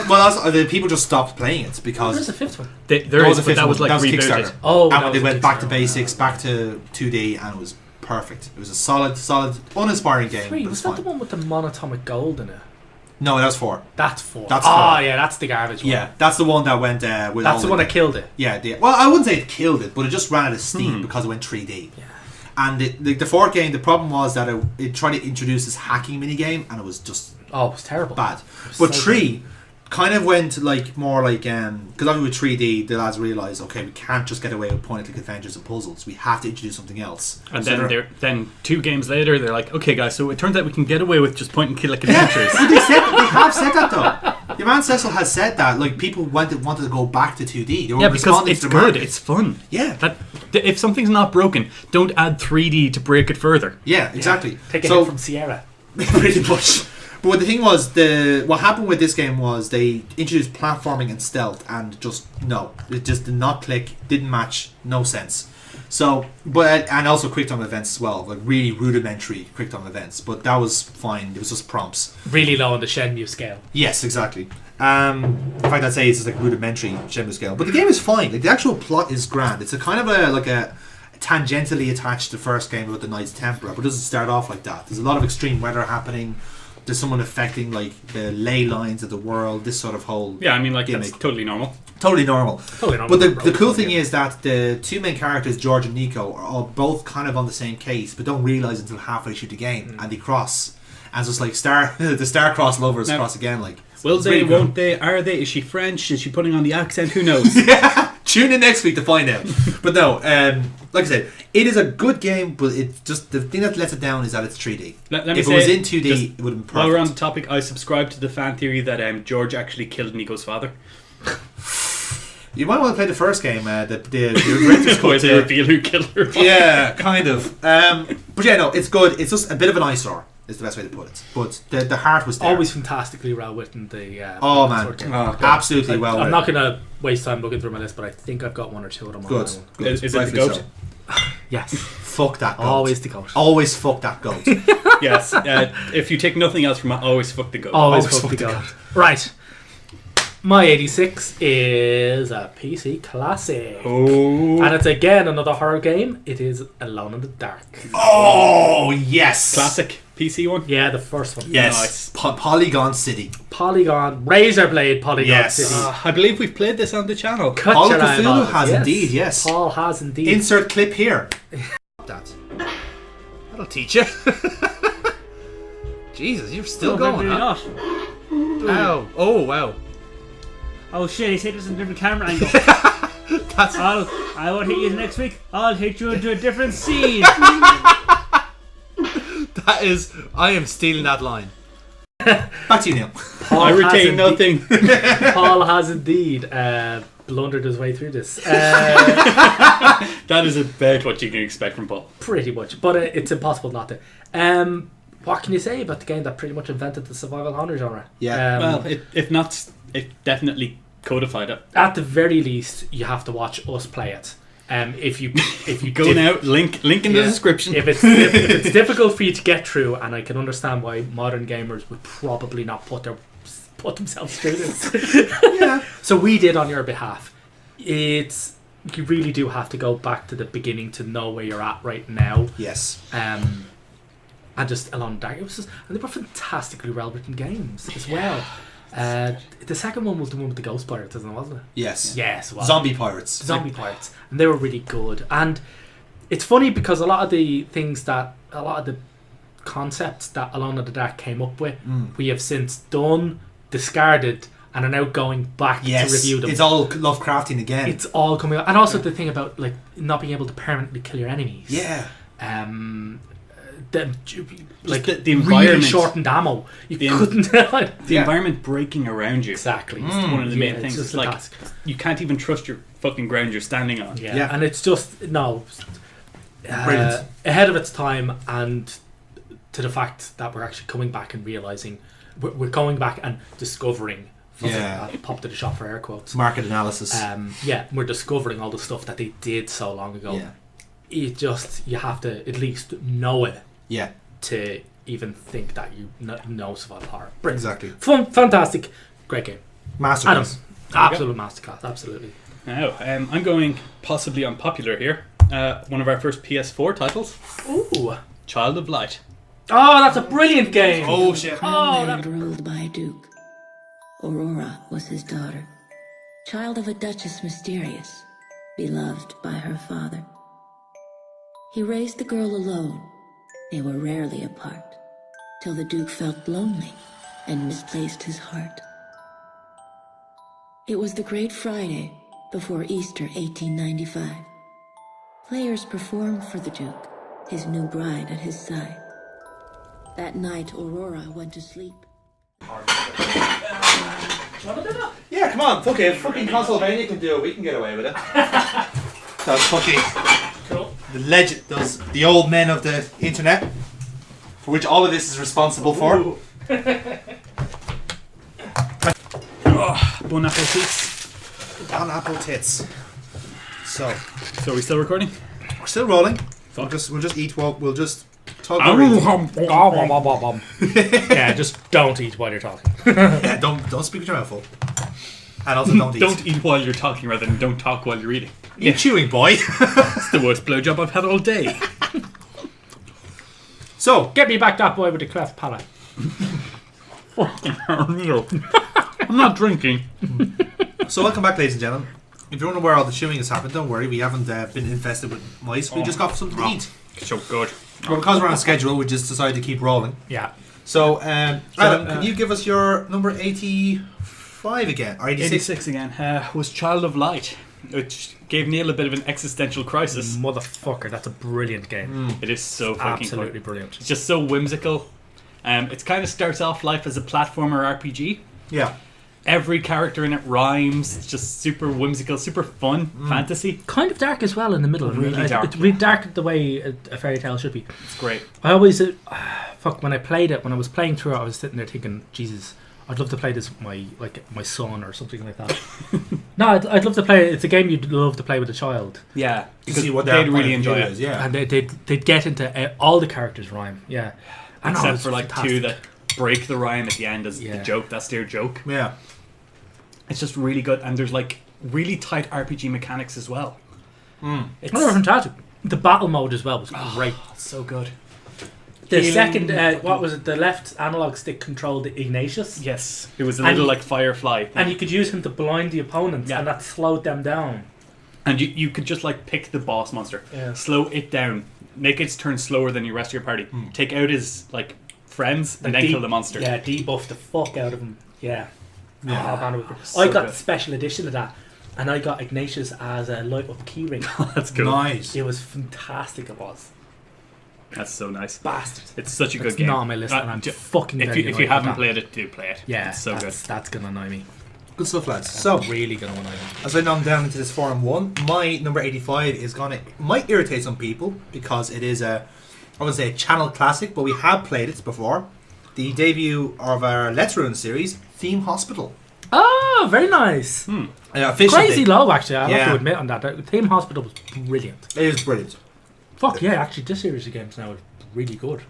the people just stopped playing it because Where's the 5th one? There There is, was a but fifth that was one. like That was rebooted. Kickstarter. Oh, and that when they was went back to Kickstarter. basics, back to 2D, and it was perfect. It was a solid, uninspiring game. 3, but was it's that fine. the one with the monatomic gold in it? No, that was 4. That's 4. That's Oh, 4. yeah, that's the garbage one. Yeah, that's the one that went with That's the one that killed it. Yeah, well, I wouldn't say it killed it, but it just ran out of steam because it went 3D. Yeah. And the 4th game, the problem was that it tried to introduce this hacking minigame, and it was just Oh, it was terrible. bad. Was But so 3 kind of went like more like because obviously with 3D, the lads realised, okay, we can't just get away with point-and-click adventures and puzzles. We have to introduce something else. And So then 2 games later, they're like, okay, guys, so it turns out we can get away with just point and kill adventures. they have said that though. Your man Cecil has said that. Like people wanted to go back to 2D. They were Yeah, because responding it's to the good. market. It's fun. Yeah. If something's not broken, don't add 3D to break it further. Yeah, exactly. Take a hit from Sierra. Pretty much. But the thing was, what happened with this game was they introduced platforming and stealth, and it just did not click, didn't match, no sense. So, and also quick time events as well, like really rudimentary quick time events. But that was fine. It was just prompts. Really low on the Shenmue scale. Yes, exactly. In fact, I'd say it's just like rudimentary Shenmue scale. But the game is fine. Like the actual plot is grand. It's a kind of a tangentially attached to the first game about the Knights Templar, but it doesn't start off like that. There's a lot of extreme weather happening. There's someone affecting like the ley lines of the world. This sort of whole Yeah, I mean, like, gimmick. that's totally normal. Totally normal. Totally normal. But the cool thing is that the 2 main characters, George and Nico, are all both kind of on the same case, but don't realise until halfway through the game, and they cross. And so it's like the star-crossed lovers Now, cross again. Like, will it's they? really cool. Won't they? Are they? Is she French? Is she putting on the accent? Who knows? Yeah, tune in next week to find out. But no, like I said, it is a good game, but it's just the thing that lets it down is that it's 3D. Let me if say, it was in 2D, just it would have been perfect. while we're on the topic, I subscribe to the fan theory that George actually killed Nico's father. You might want to play the first game, the director's cut. Where they reveal who killed her father. Yeah, kind of. But yeah, no, it's good. It's just a bit of an eyesore, is the best way to put it. But the heart was there. Always fantastically well written. Oh man, absolutely well. I'm not going to waste time looking through my list, but I think I've got 1 or 2 of them. Good. On Good. Is it the Rightfully goat? so. Yes. Fuck that goat. Always the goat. Always fuck that goat. Yes. If you take nothing else from it, always fuck the goat. Always Always fuck the fuck the goat. Right. My 86 is a PC classic. Oh. And it's again another horror game. It is Alone in the Dark. Oh yes, Classic PC one? Yeah, the first one. Yes, Nice. Polygon City. Polygon, Razorblade Polygon Yes. City. I believe we've played this on the channel. Cut Paul your eye Cthulhu balls. has indeed, yes. Paul has indeed. Insert clip here. That. That'll teach you. Jesus, you're still going, huh? Not. Ow. Oh wow. Oh shit, he's hit us in a different camera angle. That's I won't hit you next week. I'll hit you into a different scene. that is. I am stealing that line. Back to you, Neil. Paul I has retain indeed- nothing. Paul has indeed blundered his way through this. That is about what you can expect from Paul. Pretty much, but it's impossible not to. What can you say about the game that pretty much invented the survival horror genre? Yeah. Well, if not, it definitely codified it. At the very least, you have to watch us play it. If you Go now, link in the Yeah. description. If it's difficult for you to get through, and I can understand why modern gamers would probably not put themselves through this. Yeah. So we did on your behalf. You really do have to go back to the beginning to know where you're at right now. Yes. And just Alone in the Dark, and they were fantastically well written games as well. The second one was the one with the ghost pirates, wasn't it? Yes. Yes, it was. Zombie pirates. Zombie pirates, and they were really good. And it's funny because a lot of the concepts that Alone in the Dark came up with, we have since done, discarded, and are now going back to review them. It's all Lovecraftian again. It's all coming out, and also the thing about like not being able to permanently kill your enemies. Yeah. The the really environment. shortened ammo. You The couldn't. The environment breaking around you. Exactly. It's one of the main it's things. just It's like fantastic. you can't even trust your fucking ground you're standing on. Yeah. Yeah. And it's just Brilliant. ahead of its time, and to the fact that we're actually coming back and realizing we're going back and discovering. Yeah. Pop to the shop for air quotes. Market analysis. We're discovering all the stuff that they did so long ago. Yeah. You have to at least know it Yeah. to even think that you know survival horror. Exactly. Fun, fantastic, great game. Adam, Masterpiece. absolute masterclass, absolutely. Now, I'm going possibly unpopular here. One of our first PS4 titles, Ooh, Child of Light. Oh, that's a brilliant game. Oh shit. Crown ruled by a duke. Aurora was his daughter, child of a duchess mysterious, beloved by her father. He raised the girl alone. They were rarely apart, till the duke felt lonely and misplaced his heart. It was the Great Friday before Easter 1895. Players performed for the duke, his new bride at his side. That night, Aurora went to sleep. Yeah, come on, fuck it. If fucking Castlevania can do it, we can get away with it. That's fucking Cool. the legend, those the old men of the internet, for which all of this is responsible for. Bon appetit. On apple tits. So So are we still recording? we're still rolling. Fuck. We'll just eat. We'll just talk. Over eating. Yeah, just don't eat while you're talking. Yeah, don't speak with your mouth full. And also don't eat. Don't eat while you're talking rather than don't talk while you're eating. You're chewing, boy. It's the worst blowjob I've had all day. So Get me back that boy with the cleft palate. I'm not drinking. welcome back, ladies and gentlemen. If you're wondering where all the chewing has happened, don't worry. We haven't been infested with mice. We just got something to eat. So good. But because we're on a schedule, we just decided to keep rolling. Yeah. So, Adam, can you give us your number 85 again? Or 86? 86 again. Was Child of Light, which gave Neil a bit of an existential crisis. Motherfucker, that's a brilliant game. It is so fucking Absolutely fun. brilliant. It's just so whimsical. It kind of starts off life as a platformer RPG. Yeah. Every character in it rhymes. It's just super whimsical, super fun fantasy. Kind of dark as well in the middle. Really dark. It's really dark the way a fairy tale should be. It's great. I always when I played it, when I was playing through it, I was sitting there thinking, Jesus, I'd love to play this with my son or something like that. No, I'd love to play it. It's a game you'd love to play with a child. Yeah, Because because they'd they'd really enjoy it. Yeah. And they'd get into all the characters rhyme. Yeah. I know, Except it's for like fantastic. two that break the rhyme at the end as Yeah. the joke. That's their joke. Yeah. It's just really good, and there's like really tight RPG mechanics as well. It's Oh, they're fantastic. The battle mode as well was great. so good. The Healing- second, what was it? The left analog stick controlled Ignatius. Yes, it was a And little you- like Firefly thing. And you could use him to blind the opponents, Yeah. and that slowed them down. And you could just like pick the boss monster, Yeah. slow it down, make its turn slower than the rest of your party, take out his like friends, and then Like kill the monster. Yeah, debuff the fuck out of him. Yeah. Yeah. Oh, man, it was- So I got good. the special edition of that, and I got Ignatius as a light up keyring. That's cool. Nice. It was fantastic. It was. That's so nice. Bastard. It's such a good It's game. not on my list, and I'm fucking if very you annoyed with haven't that. played it, do play it. Yeah, it's so good. that's gonna annoy me. Good stuff, lads. So, Really gonna annoy me. as I nom down into this forum one, my number 85 is might irritate some people because it is I wouldn't say a channel classic, but we have played it before. The debut of our Let's Ruin series, Theme Hospital. Oh, very nice. Officially, Crazy low, actually. I have Yeah. to admit on that. The Team Hospital was brilliant. It is brilliant. Fuck yeah, actually, this series of games now is really good.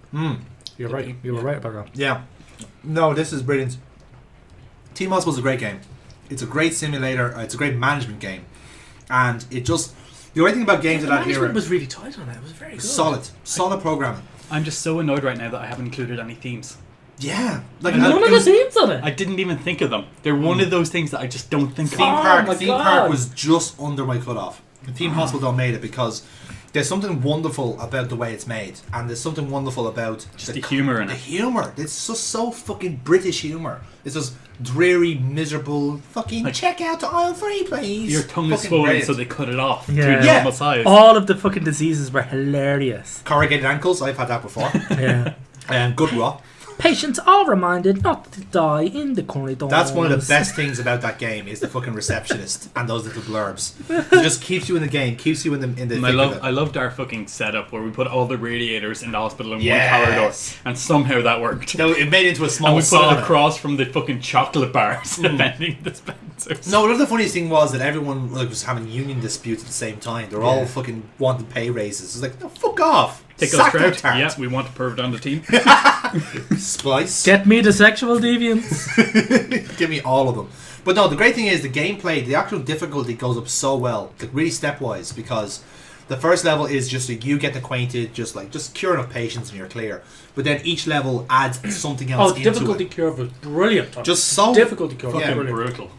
You're right. You were right about that. Yeah. No, this is brilliant. Team Hospital is a great game. It's a great simulator. It's a great management game. And it just... The only thing about games The of that management era... was really tight on it. It was very good. Solid programming. I'm just so annoyed right now that I haven't included any themes. Yeah. Like, None it of the was- themes on it. I didn't even think of them. They're one of those things that I just don't think Theme of. my Park God. was just under my cutoff. The Theme Hospital made it because there's something wonderful about the way it's made, and there's something wonderful about Just the humour in The it. humour. It's just so fucking British humour. It's just dreary, miserable. Fucking Like- check out to aisle 3, please. Your tongue is Fucking swollen, brilliant. so they cut it off Yeah. to the Yeah. normal size. All of the fucking diseases were hilarious. Corrugated ankles. I've had that before. Yeah. Good raw. Patients are reminded not to die in the corridors. That's one of the best things about that game is the fucking receptionist and those little blurbs. It just keeps you in the game, keeps you in the And thick of it. I loved our fucking setup where we put all the radiators in the hospital in Yes. one corridor, and somehow that worked. No, it made it into a small And we put sauna. it across from the fucking chocolate bars and vending dispensers. No, one of the funniest thing was that everyone was having union disputes at the same time. They were all fucking wanting pay raises. It's like, no, fuck off. Tickle Sack that Sprout. tart. Yeah, we want a pervert on the team. Splice. Get me the sexual deviants. Give me all of them. But no, the great thing is the gameplay, the actual difficulty goes up so well, like really stepwise, because The first level is just like you get acquainted, just cure enough patients and you're clear. But then each level adds something else into difficulty it. curve was brilliant. Just so difficulty curve was Yeah. brilliant. Brutal.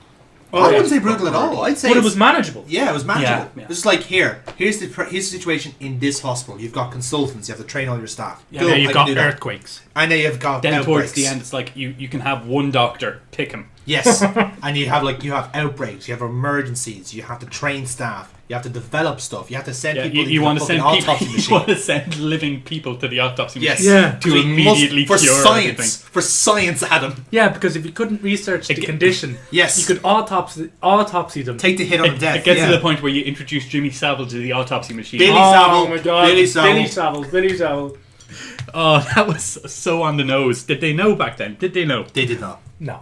I wouldn't say brutal at all. I'd say But it it's- was manageable. Yeah, it was manageable. Yeah. It's like here's the situation in this hospital. You've got consultants. You have to train all your staff. Yeah, Cool, yeah, I you've can got do that. earthquakes. And then you've got Then outbreaks. towards the end, it's like you can have one doctor pick him. Yes, and you have outbreaks. You have emergencies. You have to train staff. You have to develop stuff. You have to send Yeah, people. you want to send people. autopsy You machine. want to send living people to the autopsy Yes. machine. Yeah. To We immediately must, cure for science. everything. For science, Adam. Yeah, because if you couldn't research the condition, Yes. you could autopsy them. Take the hit on the death. It gets yeah. to the point where you introduce Jimmy Savile to the autopsy machine. Billy oh Savile. my god, Billy Savile. Billy Savile. Oh, that was so on the nose. Did they know back then? Did they know? They did not. No,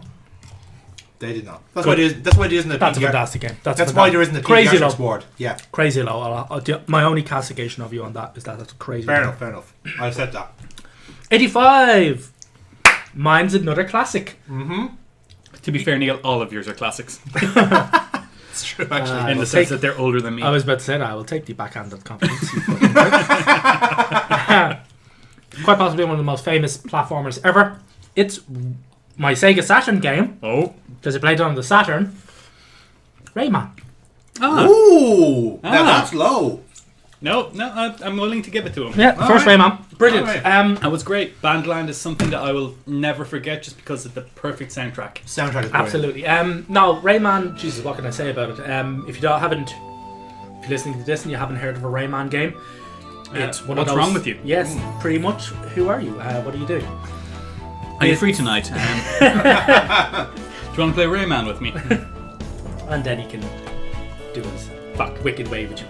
They did not. That's Good. why there isn't a that's a PDR. fantastic game. That's why there isn't a crazy pediatrics low. ward. Yeah. Crazy low. My only castigation of you on that is that that's crazy. Fair low. enough. Fair enough. I accept that. 85. Mine's another classic. To be fair, Neil, all of yours are classics. It's true, actually. I in will the sense take- that they're older than me. I was about to say that. I will take the backhanded compliment. You fucking prick. Quite possibly one of the most famous platformers ever. It's my Sega Saturn game, Oh. because I played it on the Saturn. Rayman. Ah. Ooh, now Ah. that's low. No, I'm willing to give it to him. Yeah, the first Alright. Rayman. Brilliant. Alright. That was great. Bandland is something that I will never forget just because of the perfect soundtrack. Soundtrack is brilliant. Absolutely. No, Rayman. Jesus, what can I say about it? If you're listening to this and you haven't heard of a Rayman game, it's one of what's those. wrong with you? Yes, pretty much. Who are you? What do you do? Are you free tonight? Do you want to play Rayman with me? And then he can do his wicked way with you.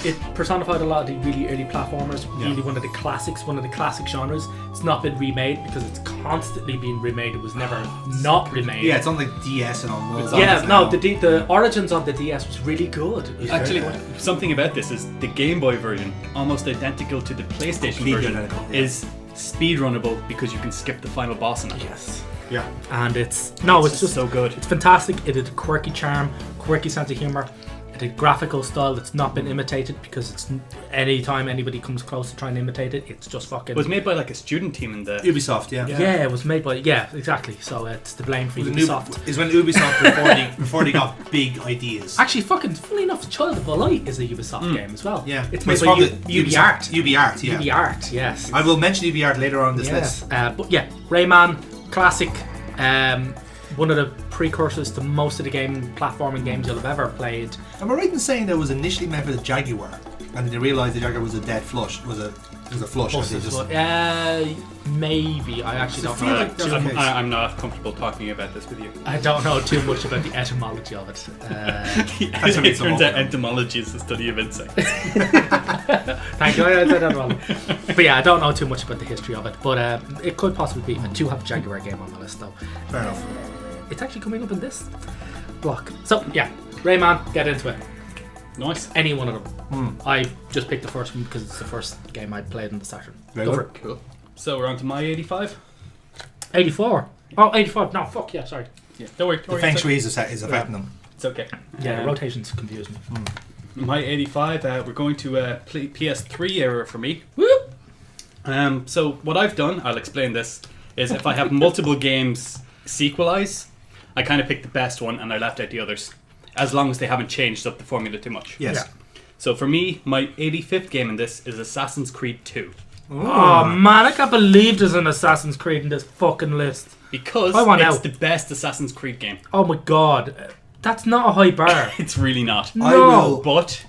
It personified a lot of the really early platformers. Really one of the classics, one of the classic genres. It's not been remade because it's constantly being remade. It was never not remade. Yeah, it's on like DS and all. It's on Yeah, this no, now. the origins of the DS was really good. It was very Actually, good. something about this is the Game Boy version, almost identical to the PlayStation Completely version, identical, yeah. is speedrunnable because you can skip the final boss in it. Yes. Yeah. And it's just so good. It's fantastic. It had a quirky charm, quirky sense of humor. It had a graphical style that's not been imitated because it's anytime anybody comes close to trying to imitate it, it's just fucking. It was made by like a student team in the. Ubisoft, yeah. yeah, it was made by exactly. So it's the blame for Ubisoft. Is when Ubisoft before they got big ideas. Actually, funnily enough, Child of Light is a Ubisoft game as well. Yeah, it's But made by from UB Art. UB Art, yeah. UB Art, yes. I will mention UB Art later on in this Yes, list. but yeah, Rayman, classic. One of the precursors to most of the platforming games you'll have ever played. Am I right in saying that it was initially meant for the Jaguar, and then they realised the Jaguar was a dead flush? Was a flush? and they just- Maybe. I actually don't feel know. like there's a case. I'm not comfortable talking about this with you. I don't know too much about the etymology of it. It turns out entomology is the study of insects. Thank you. I said that wrong. But yeah, I don't know too much about the history of it. But it could possibly be. I do have a Jaguar game on the list though. Fair enough. It's actually coming up in this block. So yeah, Rayman, get into it. Nice. Any one of them. I just picked the first one because it's the first game I played on the Saturn. Very Go good. for it. Cool. So we're on to my 85. 84. Oh, 85. No, fuck yeah, sorry. Yeah. Don't worry. The Feng Shui is affecting them. It's okay. Yeah, rotations confuse me. My 85. We're going to PS3 era for me. Whoop! So what I've done, I'll explain this, is if I have multiple games sequelize, I kind of pick the best one and I left out the others, as long as they haven't changed up the formula too much. Yes. Yeah. So for me, my 85th game in this is Assassin's Creed 2. Oh man, I can't believe there's an Assassin's Creed in this fucking list. Because I want it's out. the best Assassin's Creed game. Oh my god. That's not a high bar. It's really not. I No. will. But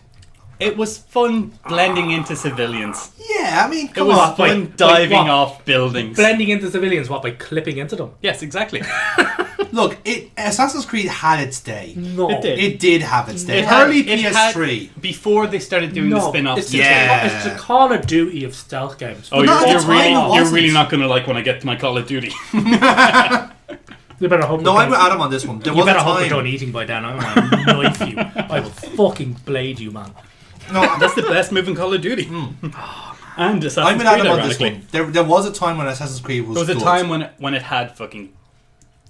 it was fun blending into civilians. Yeah, I mean, It come was on. fun wait, diving what? off buildings. Blending into civilians, what, by clipping into them? Yes, exactly. Look, Assassin's Creed had its day. No. It did. It did have its day. It had- Early it had- PS3. Before they started doing the spin-offs. It's to the, Yeah. it's the Call of Duty of stealth games. Oh, not at the time, it you're wasn't. really not going to like when I get to my Call of Duty. You better hope. No, we're I'm with done- Adam on this one. There You was a better hope we're done time. eating by then. I'm gonna knife you. I will fucking blade you, man. No, That's the best move in Call of Duty. And Assassin's I'm with Creed, Adam on this ironically. one. There was a time when Assassin's Creed was. There was a good. time when it had fucking...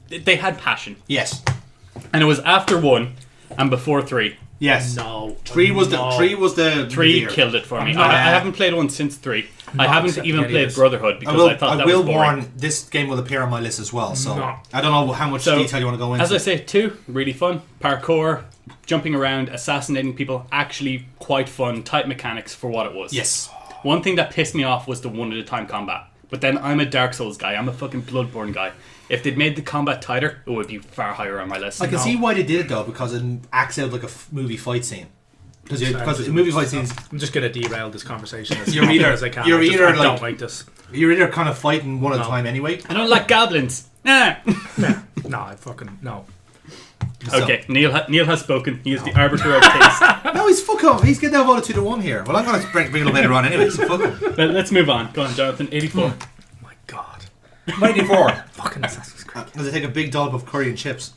They had passion. Yes. And it was after 1 and before 3 Yes. No. 3 was the 3 reveal. killed it for me. not- I haven't played one since 3. I haven't accepting even any of played this. Brotherhood because I thought that was boring. warn, this game will appear on my list as well, so No. I don't know how much So, detail you want to go into. As I say, 2, really fun. Parkour, jumping around, assassinating people, actually quite fun. Tight mechanics for what it was. Yes. One thing that pissed me off was the one-at-a-time combat. But then I'm a Dark Souls guy. I'm a fucking Bloodborne guy. If they'd made the combat tighter, it would be far higher on my list. I can see why they did it though, because it acts out like a movie fight scene. Because the movie fight scenes, I'm just going to derail this conversation as You're often either- as I can. you're I either, don't like- like this. you're either kind of fighting one at a No. time anyway. I don't like goblins. Nah. No, I fucking no. Okay, Neil has spoken. He is the arbiter of taste. No, he's fuck off. He's getting outvoted 2-1 here. Well, I'm going to bring it up later on anyway, so fuck him. But let's move on. Go on, Jonathan. 84. My God. 94. Fucking Assassin's Creed. As I take a big dollop of curry and chips.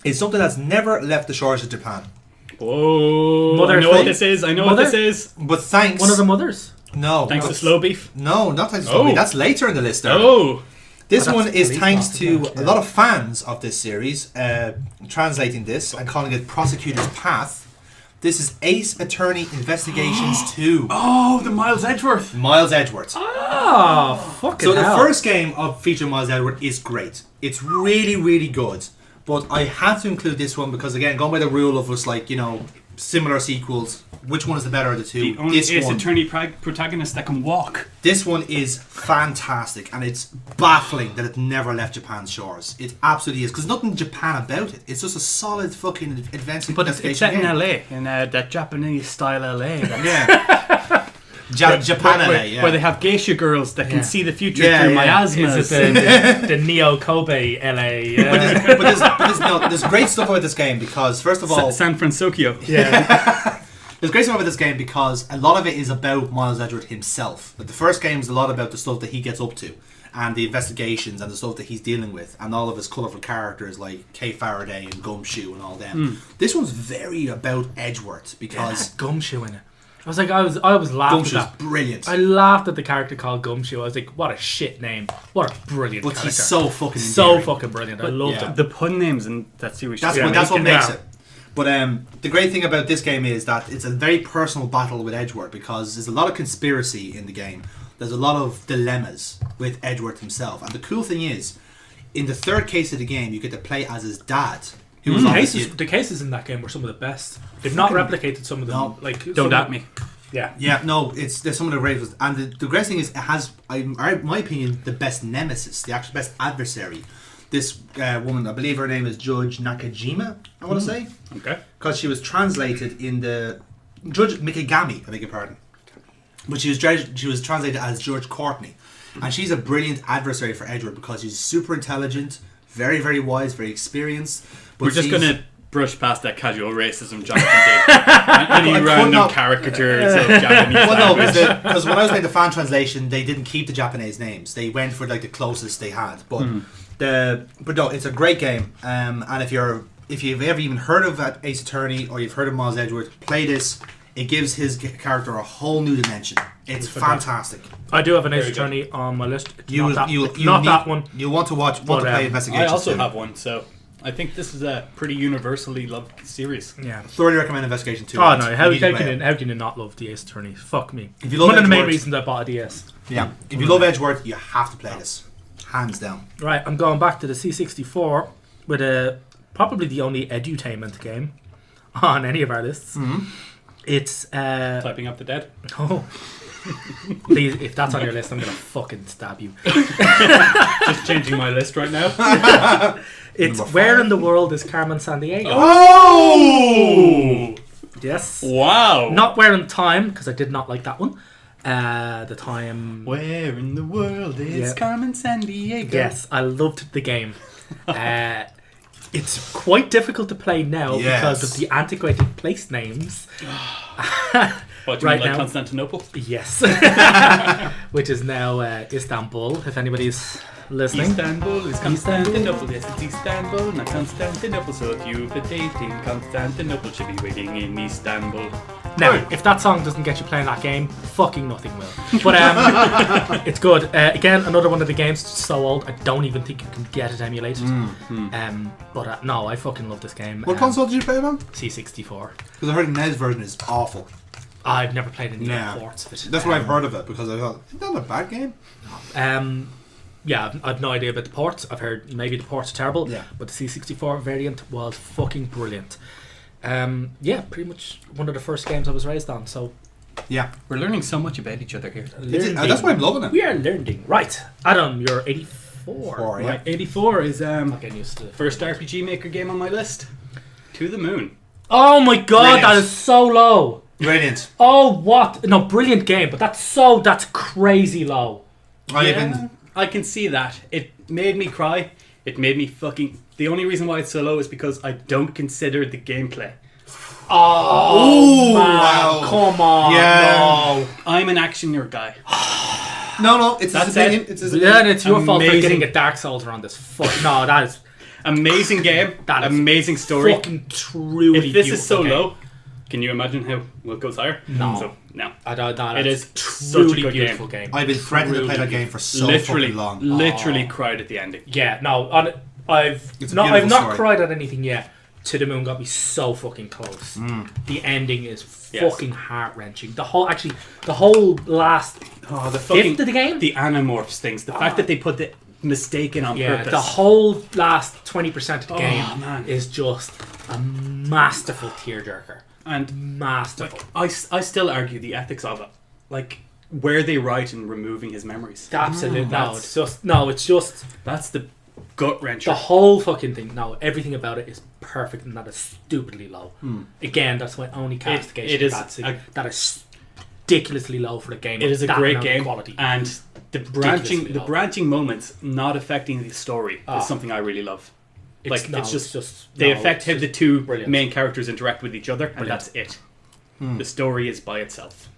is something that's never left the shores of Japan. Whoa. Mother I know what thing? this is. I know Mother? what this is. But thanks. One of the mothers. No. Thanks to that's- Slow Beef. No, not thanks to Slow Beef. Oh. That's later in the list there. Oh. This Oh, that's one is police thanks officer, to yeah. a lot of fans of this series translating this and calling it Prosecutor's Path. This is Ace Attorney Investigations 2. Oh, the Miles Edgeworth. Miles Edgeworth. Oh, fucking So the hell. first game of featuring Miles Edgeworth is great. It's really, really good. But I had to include this one because, again, going by the rule of us, like, you know, similar sequels, which one is the better of the two? The only This Ace one. Attorney protagonist that can walk. This one is fantastic, and it's baffling that it never left Japan's shores. It absolutely is, because nothing Japan about it. It's just a solid fucking adventure. But it's set in LA, in that Japanese style LA. Yeah. Japan LA, yeah. Where they have geisha girls that can Yeah. see the future Yeah, through yeah. miasmas. Is it the Neo Kobe LA? There's great stuff about this game because, first of all, San Francisco. Yeah. there's great stuff about this game because a lot of it is about Miles Edgeworth himself. Like the first game is a lot about the stuff that he gets up to and the investigations and the stuff that he's dealing with and all of his colourful characters like Kay Faraday and Gumshoe and all them. This one's very about Edgeworth because Gumshoe in it. I was like, I was laughing Gumshoe's at that. brilliant. I laughed at the character called Gumshoe. I was like, what a shit name. What a brilliant But character. he's so fucking so endearing. fucking brilliant. I loved yeah. him. The pun names in that series. That's Yeah, what makes yeah. it. But the great thing about this game is that it's a very personal battle with Edgeworth because there's a lot of conspiracy in the game. There's a lot of dilemmas with Edgeworth himself. And the cool thing is, in the third case of the game, you get to play as his dad. Who was obviously... The cases in that game were some of the best. They've not replicated some of them. No. Like Don't at me. Yeah. Yeah, no, there's some of the greatest. And the great thing is, it has, in my opinion, the best nemesis, the actual best adversary. This woman, I believe her name is Judge Nakajima, I want to say. Okay. Because she was translated in the... Judge Mikigami, I beg your pardon. But she was translated as Judge Courtney. And she's a brilliant adversary for Edgeworth because she's super intelligent, very, very wise, very experienced. But We're just she's- going to brush past that casual racism Jonathan did. Any I could random not- caricatures of Japanese Well, no, language. because when I was making the fan translation, they didn't keep the Japanese names. They went for like the closest they had. But but no, it's a great game. And if you've ever even heard of Ace Attorney or you've heard of Miles Edgeworth, play this. It gives his character a whole new dimension. It's fantastic. I do have an Ace Very good. Attorney on my list. It's You not need- that one. You'll want to want to But, play Investigations. I also too. have one, so I think this is a pretty universally loved series. Yeah. Thoroughly recommend Investigation 2. Oh no! How You need to play can it. how can you not love the Ace Attorney? Fuck me. If you love One of the main Edgeworth- reasons I bought a DS. Yeah, if you love Edgeworth, you have to play this, hands down. Right, I'm going back to the C64 with probably the only edutainment game on any of our lists. Mm-hmm. It's Typing up the dead. oh. Please, if that's on your list, I'm gonna fucking stab you. Just changing my list right now. It's Number Where 5. in the World is Carmen Sandiego? Oh! Yes. Wow. Not Where in Time, because I did not like that one. The time. Where in the world is Yeah. Carmen Sandiego? Yes, I loved the game. It's quite difficult to play now because of the antiquated place names. What, do you Right mean like now. Constantinople? Yes. Which is now Istanbul, if anybody's listening. Istanbul is Constantinople. Yes, it's Istanbul, not Constantinople. So if you've been dating, Constantinople should be waiting in Istanbul. Now, if that song doesn't get you playing that game, fucking nothing will. But it's good. Again, another one of the games that's so old, I don't even think you can get it emulated. But no, I fucking love this game. What console did you play it on? C64. Because I heard the NES version is awful. I've never played any ports of it. That's what I've heard of it, because I thought, is that a bad game? Yeah, I've no idea about the ports. I've heard maybe the ports are terrible, but the C64 variant was fucking brilliant. Pretty much one of the first games I was raised on, so... Yeah. We're learning so much about each other here. That's why I'm loving it. We are learning. Right, Adam, you're 84. Right, 84 is I'm getting used to it. first RPG Maker game on my list. To the Moon. Oh my god, Brilliant. that is so low. Brilliant. Oh, what? No, brilliant game, but that's crazy low. I can see that. It made me cry. It made me fucking... The only reason why it's so low is because I don't consider the gameplay. Oh, man. Wow. Come on. Yeah. No. I'm an action nerd guy. No, it's That's his opinion. it. It's his Yeah, and it's your fault for Amazing. getting a Dark Souls around this. Fuck. No, that is Amazing game. That is amazing story. fucking truly If this is so beautiful game. low, can you imagine how it goes higher? No. So, no. I don't know. It is truly such a good beautiful game. I've been threatening to play that game for so fucking long. Literally cried at the ending. Yeah, no, I've It's a not beautiful not story. cried at anything yet. To the Moon got me so fucking close. The ending is fucking heart wrenching. The whole last Oh, the fifth of the game. The Animorphs things. The fact that they put the mistake in on purpose. The whole last 20% of the Oh, game man. is just a masterful tearjerker. And Masterful. I still argue the ethics of it. Like, where they write and removing his memories. Absolutely. That's- It's just That's the gut wrencher. the whole fucking thing. No, everything about it is perfect and that is stupidly low. Again, that's my only castigation. it is that is ridiculously low for the game. It is a That great amount of game, quality. and the branching moments not affecting the story is something I really love. They affect how the two brilliant. main characters interact with each other, and that's it. The story is by itself,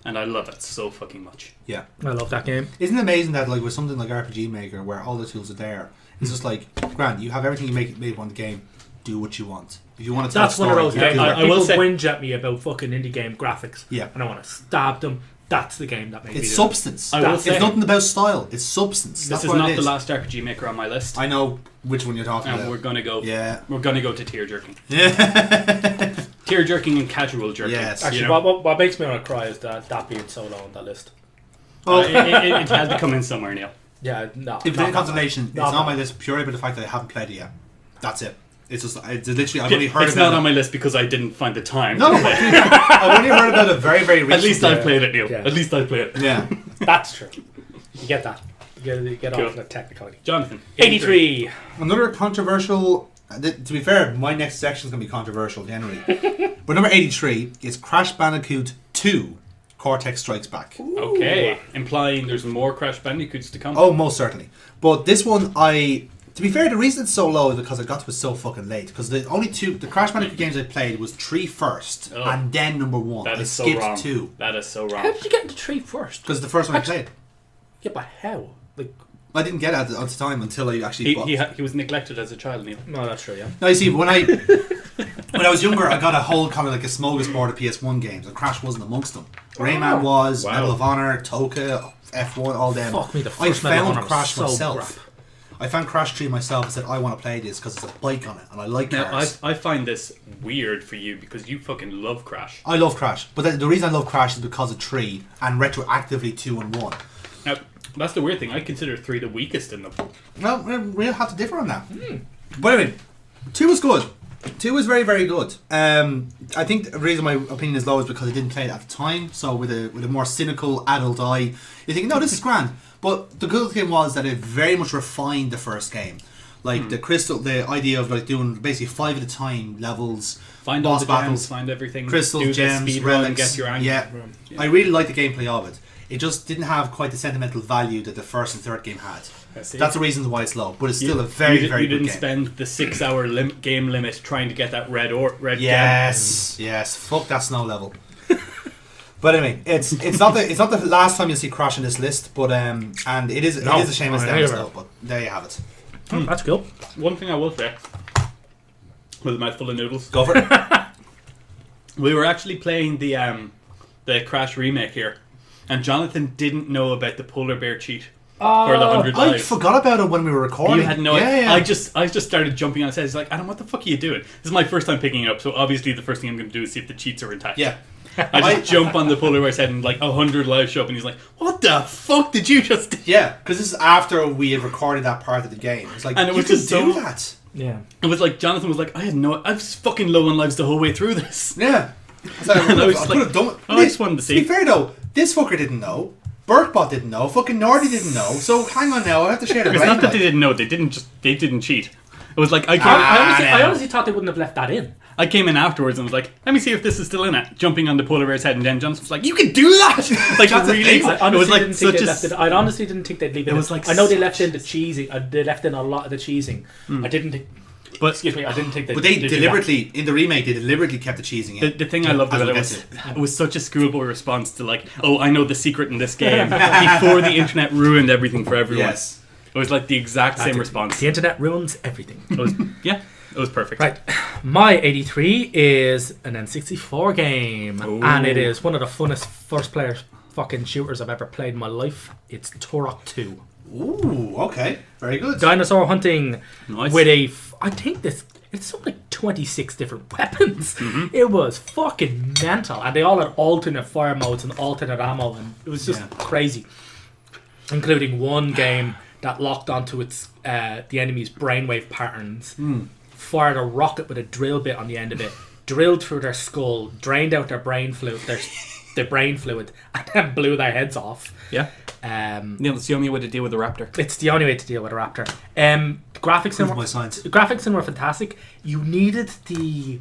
and I love it so fucking much. Yeah. I love that game. Isn't it amazing that like with something like RPG Maker where all the tools are there, it's just like, Grant, you have everything you made one game, do what you want. If you want to tell That's a story, one of those you games. do it. I will People say- whinge at me about fucking indie game graphics. Yeah. And I want to stab them. That's the game that made me It's do substance. I will It's say- nothing about style. It's substance. This That's is what not it the is. last RPG Maker on my list, I know which one you're talking and about. we're gonna go. Yeah. We're gonna go to tear jerking, Yeah. tear jerking, and casual jerking. Yes. Actually, you know? what makes me want to cry is that being so low on that list. It had to come in somewhere, Neil. Yeah, no. If there's any consolation, it's Not not on my bad. list purely by the fact that I haven't played it yet. That's it. It's just, it's literally, I've only heard It's about not it. on my list because I didn't find the time. No, I've only heard about it very, very recently. At least I played it, Neil. Yeah. At least I played it. Yeah. That's true. You get that. You get Cool. off the technicality. Jonathan. 83. Another controversial. To be fair, my next section is going to be controversial generally. But number 83 is Crash Bandicoot 2 Cortex Strikes Back. Okay, implying there's more Crash Bandicoots to come. Oh, most certainly. But this one, to be fair, the reason it's so low is because I got to it so fucking late. Because the only the Crash Bandicoot games I played was 3 first, and then number 1. That I is so skipped wrong. 2. That is so wrong. How did you get into 3 first? Because the first one I played. Yeah, but how? Like, I didn't get it at the time until I actually bought. He was neglected as a child, Neil. no, that's true, yeah. No, you see, when I was younger, I got a whole kind of like a smorgasbord of PS1 games, and Crash wasn't amongst them. Rayman was, Wow. Medal of Honor, Toka, F1, all them. Fuck me, the I first Medal of found Honor was Crash so myself. crap. I found Crash 3 myself and said, I want to play this because it's a bike on it, and I like Now, cars. I find this weird for you because you fucking love Crash. I love Crash, but the reason I love Crash is because of 3 and retroactively 2 and 1. Now, that's the weird thing. I consider 3 the weakest in them. Well, we'll have to differ on that. But anyway, 2 was good. 2 was very, very good. I think the reason my opinion is low is because I didn't play it at the time. So with a more cynical adult eye, you think, no, this is grand. But the good thing was that it very much refined the first game. Like the idea of like doing basically 5 at a time levels, Find all boss the battles, gems, find everything, crystals, do the gems, speed run and relics. get your angle. Yeah, I really liked the gameplay of it. It just didn't have quite the sentimental value that the first and third game had. I see. That's the reason why it's low, but it's still a very, very you good didn't game. spend the 6-hour game limit trying to get that red gem. Yes, fuck that snow level. But anyway, it's not the last time you'll see Crash on this list, but and it is a shame it's down slow, but there you have it. That's cool. One thing I will say, with a mouthful of noodles, Go for it. We were actually playing the Crash remake here, and Jonathan didn't know about the polar bear cheat for the 100 I lives. forgot about it when we were recording. You had no idea. Yeah. I just started jumping on his head. He's like, Adam, what the fuck are you doing? This is my first time picking it up, so obviously the first thing I'm going to do is see if the cheats are intact. Yeah. I just jump on the polar bear's head and like 100 lives show up, and he's like, what the fuck did you just do? Yeah, because this is after we had recorded that part of the game. It's like, And it was you just can do so- that. Yeah. It was like, Jonathan was like, I was fucking low on lives the whole way through this. Yeah. It's like, And I was I just could like, have done it. I just wanted to To see. be fair though, this fucker didn't know. Burkbot didn't know. Fucking Nordy didn't know. So hang on now, I have to share the It's blame. not that they didn't know, they didn't cheat. It was like, I I honestly thought they wouldn't have left that in. came in afterwards and was like, let me see if this is still in it. Jumping on the polar bear's head, and then Jonathan was like, you can do that! Like, That's the really? thing. It was like didn't think such they a... left it. I honestly didn't think they'd leave it. It in. was like I know they such left in the cheesing. They left in a lot of the cheesing. I didn't think. But Excuse me. I didn't think they. But they did do deliberately, in the remake, they deliberately kept the cheesing in. the thing I loved As about it we'll was get to. it was such a schoolboy response to like, oh, I know the secret in this game before the internet ruined everything for everyone. Yes. It was like the exact same that. response. The internet ruins everything. It was, yeah, it was perfect. Right. My 83 is an N64 game. Ooh. And it is one of the funnest first player fucking shooters I've ever played in my life. It's Turok 2. Ooh, okay. Very good. Dinosaur hunting Nice. with I think it's something like 26 different weapons. It was fucking mental. And they all had alternate fire modes and alternate ammo. And it was just crazy. Including one game that locked onto its the enemy's brainwave patterns, fired a rocket with a drill bit on the end of it, drilled through their skull, drained out their brain fluid, their brain fluid, and then blew their heads off. Yeah. It's the only way to deal with the raptor. It's the only way to deal with a raptor. Graphics Proof in my science. graphics in were fantastic. You needed the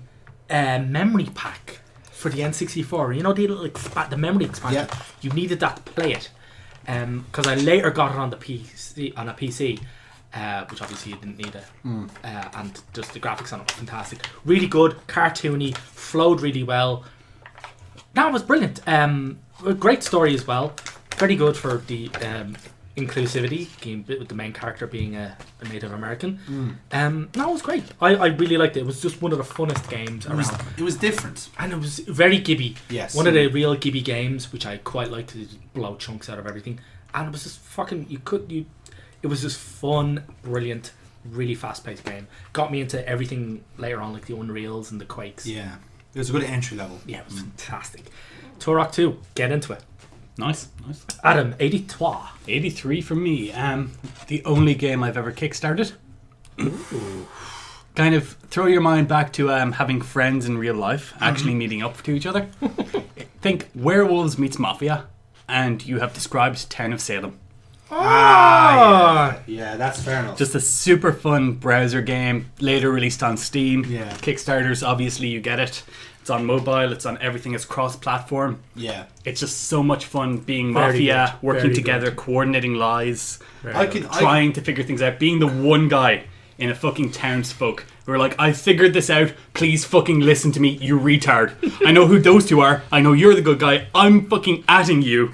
memory pack for the N64. You know the little the memory expansion. Yeah. You needed that to play it. Because I later got it on a PC, which obviously you didn't need it. And just the graphics on it were fantastic. Really good, cartoony, flowed really well. That was brilliant. A great story as well. Very good for the inclusivity, with the main character being a Native American. No, it was great. I really liked it. It was just one of the funnest games around. It was different. And it was very Gibby. Yes. One of the real Gibby games, which I quite liked, to just blow chunks out of everything. And it was just fucking, it was just fun, brilliant, really fast-paced game. Got me into everything later on, like the Unreals and the Quakes. Yeah. It was a good entry level. Yeah, it was fantastic. Turok 2, get into it. Nice. Adam, 83. 83 for me. The only game I've ever kickstarted. Kind of throw your mind back to having friends in real life, actually meeting up to each other. Think Werewolves meets Mafia, and you have described Town of Salem. Yeah, that's fair enough. Just a super fun browser game, later released on Steam. Yeah. Kickstarters, obviously you get it. It's on mobile, it's on everything, it's cross-platform. Yeah. It's just so much fun being Very Mafia, good. working Very together, coordinating lies, I trying to figure things out, being the one guy in a fucking townsfolk who are like, I figured this out, please fucking listen to me, you retard. I know who those two are, I know you're the good guy, I'm fucking atting you.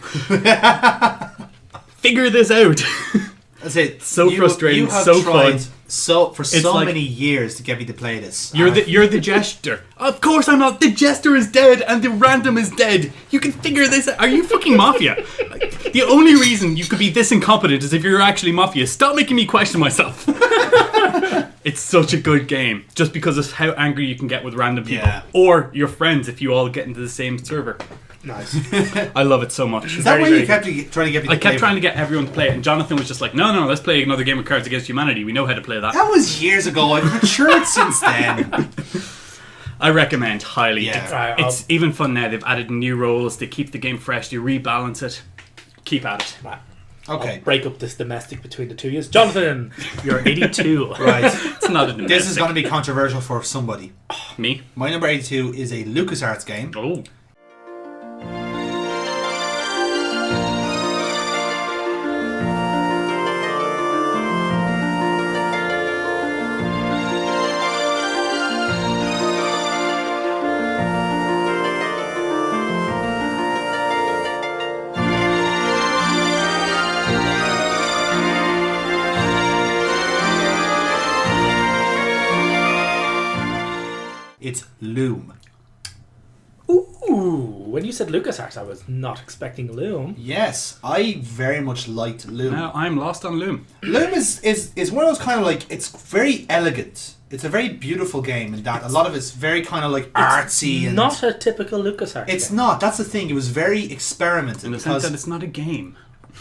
Figure this out. That's it. So frustrating, You have so tried fun. for so like- many years to get me to play this. You're the jester. Of course I'm not. The jester is dead and the random is dead. You can figure this out. Are you fucking Mafia? Like, the only reason you could be this incompetent is if you're actually Mafia. Stop making me question myself. It's such a good game. Just because of how angry you can get with random people. Yeah. Or your friends if you all get into the same server. Nice. I love it so much. Is that why you kept trying to get me to I kept play trying it? to get everyone to play it, and Jonathan was just like, no, let's play another game of Cards Against Humanity. We know how to play that. That was years ago. I've matured since then. I recommend highly. Yeah. It's even fun now. They've added new roles. They keep the game fresh. They rebalance it. Keep at it. Right. Okay. I'll break up this domestic between the two of you. Jonathan, you're 82. Right. It's not a domestic. This is going to be controversial for somebody. Me. My number 82 is a LucasArts game. Oh. It's Loom. when you said LucasArts, I was not expecting Loom. Yes, I very much liked Loom. Now I'm lost on Loom. Loom is one of those kind of like, it's very elegant. It's a very beautiful game in that a lot of it's very kind of like artsy. And not a typical LucasArts It's game. not. That's the thing. It was very experimental. In the sense that it's not a game.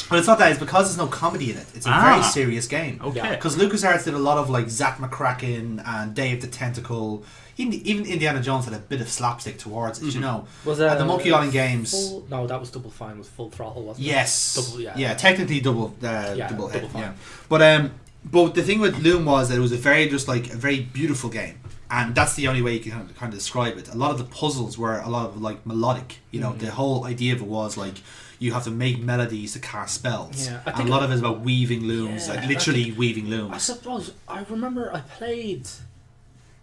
But it's not that. It's because there's no comedy in it. It's a very serious game. Okay. Because LucasArts did a lot of like Zack McCracken and Dave the Tentacle. Even Indiana Jones had a bit of slapstick towards it, you know. Was and the Monkey Island games. No, that was Double Fine. Was Full Throttle, wasn't it? Yes. Yeah, technically double Double head. Fine. Yeah. But the thing with Loom was that it was a very beautiful game. And that's the only way you can kind of describe it. A lot of the puzzles were a lot of like melodic. You know, the whole idea of it was like you have to make melodies to cast spells. Yeah, and a lot of it is about weaving looms, like literally weaving looms. I suppose I remember I played.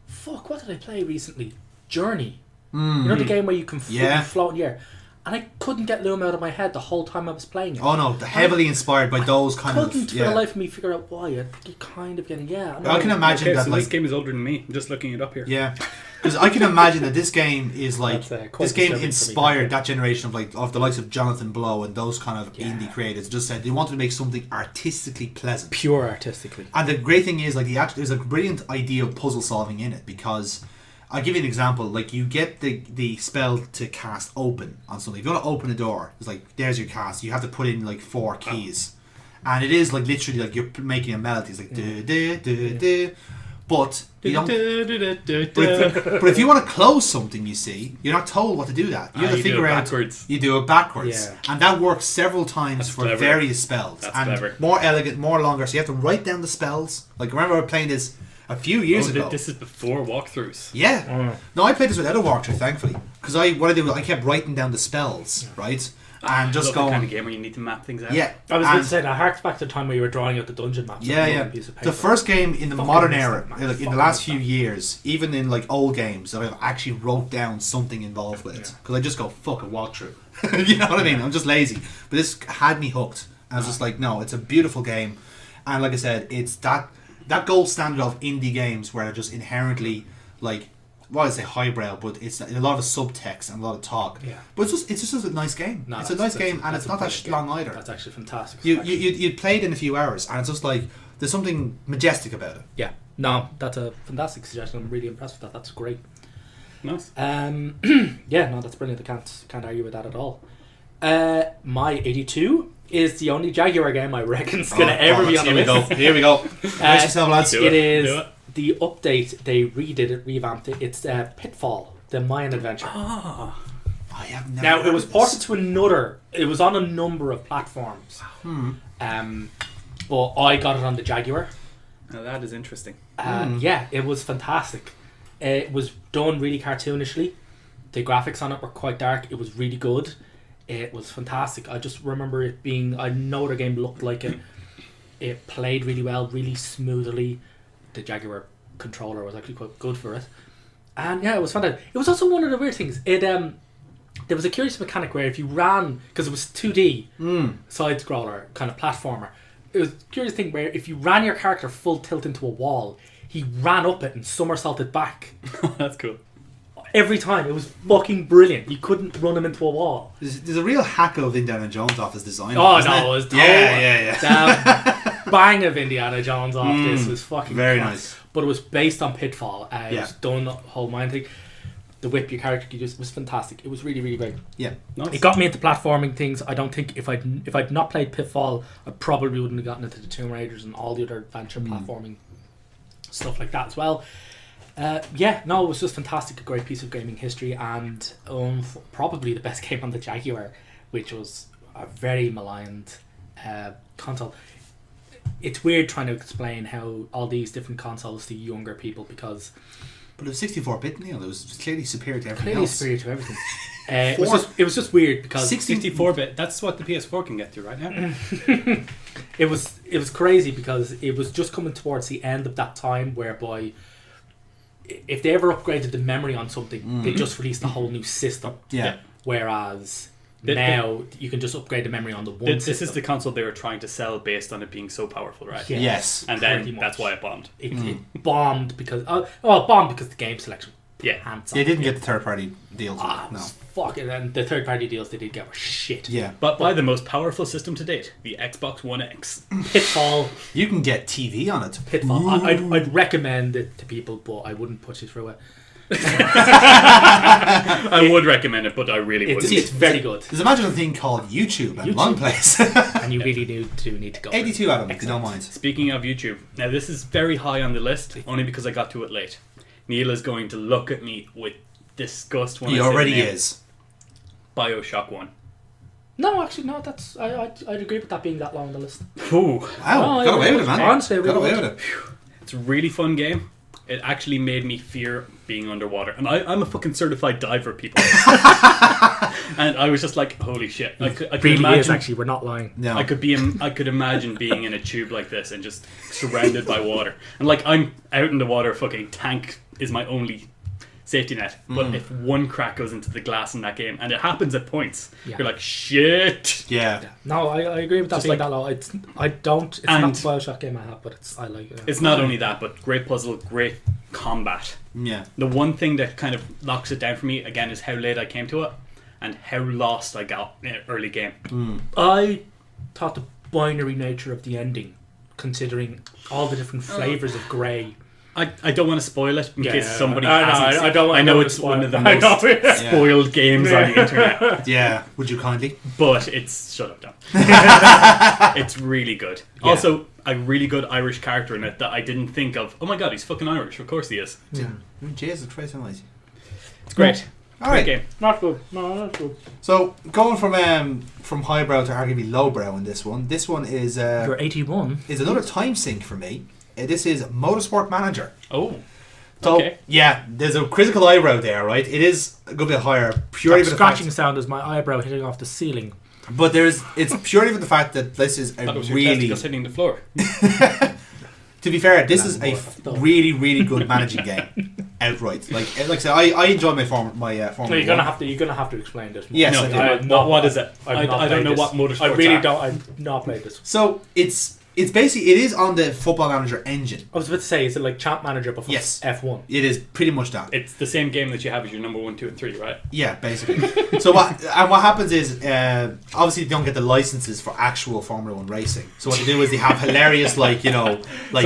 Fuck, what did I play recently? Journey. You know the game where you can float in the air. And I couldn't get Loom out of my head the whole time I was playing it. Oh no, heavily inspired by those kind of. Couldn't for the life of me figure out why. I think you're kind of getting I can imagine Okay, that so like this game is older than me. I'm just looking it up here. yeah, because I can imagine that this game is like That's, quite this game disturbing for me, inspired yeah. that generation of the likes of Jonathan Blow and those kind of indie creators. Just said they wanted to make something artistically pleasant, pure artistically. and the great thing is like there's a brilliant idea of puzzle solving in it because. I'll give you an example. Like, you get the spell to cast open on something. If you want to open a door, it's like, there's your cast. You have to put in, like, 4 keys. And it is, like, literally, like, you're making a melody. It's like, duh. But you don't... But if you want to close something, you see, you're not told what to do that. You have to figure out... backwards. You do it backwards. Yeah. And that works several times for clever. various spells. That's and clever. more elegant, more longer. So you have to write down the spells. Like, remember I was playing this a few years ago. This is before walkthroughs. Yeah. No, I played this without a walkthrough, thankfully. Because what I did was I kept writing down the spells, right? And just Love going... the kind of game where you need to map things out. Yeah. I was going to say that harks back to the time where you were drawing out the dungeon maps. on a piece of paper. The first game in the Fucking modern miss era, that, man. like in the Fucking last miss few that. years, even in like old games, that I've actually wrote down something involved with it. Because I just go, fuck a walkthrough. You know what I mean? I'm just lazy. But this had me hooked. I was just like, no, it's a beautiful game. And like I said, it's that gold standard of indie games where they're just inherently like, well, I say highbrow, but it's a lot of subtext and a lot of talk. Yeah. But it's just a nice game. No, it's a nice game, and it's not that long either. That's actually fantastic. You played in a few hours, and it's just like there's something majestic about it. Yeah. No, that's a fantastic suggestion. I'm really impressed with that. That's great. Nice. Yeah, no, that's brilliant. I can't argue with that at all. My 82 is the only Jaguar game I reckon is going to ever be on the list. Here we go. Brace yourself, lads. Do It it. is Do it. the update. They redid it, revamped it. It's Pitfall, the Mayan adventure. I have never Now heard it was of ported this. to another. It was on a number of platforms. But I got it on the Jaguar. Now that is interesting. Yeah, it was fantastic. It was done really cartoonishly. The graphics on it were quite dark. It was really good. It was fantastic. I just remember it being... I know the game looked like it. It played really well, really smoothly. The Jaguar controller was actually quite good for it. And yeah, it was fantastic. It was also one of the weird things. There was a curious mechanic where if you ran... Because it was 2D, side-scroller, kind of platformer. It was a curious thing where if you ran your character full tilt into a wall, he ran up it and somersaulted back. That's cool. Every time. It was fucking brilliant. You couldn't run him into a wall. There's a real hack of Indiana Jones off his design. Oh, isn't no, it? it was total. Yeah. The bang of Indiana Jones off this was fucking Very class. nice. But it was based on Pitfall. It Yeah. was done the whole mind thing. The whip your character could use was fantastic. It was really, really great. Yeah. Nice. It got me into platforming things. I don't think if I'd not played Pitfall, I probably wouldn't have gotten into the Tomb Raiders and all the other adventure platforming stuff like that as well. It was just fantastic. A great piece of gaming history, and probably the best game on the Jaguar, which was a very maligned console. It's weird trying to explain how all these different consoles to younger people because But it was 64-bit, Neil. It was clearly superior to everything clearly else. superior to everything. It was just weird because 64-bit. That's what the PS4 can get to right now. it was crazy because it was just coming towards the end of that time whereby if they ever upgraded the memory on something, they just released a whole new system. Yeah. Whereas now you can just upgrade the memory on the one This system. is the console they were trying to sell based on it being so powerful, right? Yes. And pretty then much. that's why it bombed. It bombed because bombed because the game selection Yeah. Hands They off. didn't get the third party deals. No. Fucking, and the third party deals they did get were shit. Yeah. But by the most powerful system to date, the Xbox One X. Pitfall. You can get TV on it. Pitfall. I'd recommend it to people, but I wouldn't push it through it. I would recommend it, but I really wouldn't. It's very good. There's a magical thing called YouTube and one place. And you really do need to go. 82 Adam, if you don't mind. Speaking of YouTube, now this is very high on the list, only because I got to it late. Neil is going to look at me with disgust when He I say already the name. is. BioShock 1. No, actually, no. That's I'd agree with that being that long on the list. Ooh, Wow, Oh, got yeah, away with it, man. honestly, got really away good. with it. it's a really fun game. It actually made me fear being underwater. And I'm a fucking certified diver, people. And I was just like, holy shit. I could Really imagine, is, actually. We're not lying. No. I could imagine being in a tube like this and just surrounded by water. And like, I'm out in the water, fucking tank is my only safety net. But if one crack goes into the glass in that game, and it happens at points, Yeah. you're like, shit. Yeah. No, I agree with that Just being like- that low. It's not And- the Bioshock game I have, but I like it. It's not only that, but great puzzle, great combat. Yeah. The one thing that kind of locks it down for me, again, is how late I came to it and how lost I got in early game. I thought the binary nature of the ending, considering all the different flavors of grey. I don't want to spoil it in case somebody I know, hasn't. I don't want I know to it's spoil one it. of the I know, most yeah. spoiled games on the internet, Yeah. Would you kindly? but it's shut up, Tom. It's really good. Yeah. Also, a really good Irish character in it that I didn't think of. Oh my god, he's fucking Irish. Of course he is. Jesus Christ almighty. It's great. All Great right. game. Not good. No, not good. So going from highbrow to arguably lowbrow in this one. This one is You're 81. another time sink for me. This is Motorsport Manager. Oh. So Okay. yeah, there's a critical eyebrow there, right? It is a good bit higher, purely That for the fact, scratching sound is my eyebrow hitting off the ceiling. but it's purely for the fact that this is a That was your really. testicles hitting the floor. To be fair, this is a More. really good managing game, outright. Like I said, I enjoy my Formula No, you're gonna One. have to explain this. Yes, No, I do. what is it? I don't know what motorsports I really are. don't. I've not played this. So it's basically it is on the Football Manager engine. I was about to say, is it like Champ Manager before Yes. F1? It is pretty much that. It's the same game that you have as your number 1, 2, and 3, right? Yeah, basically. So what happens is obviously they don't get the licenses for actual Formula One racing. So what they do is they have hilarious so they have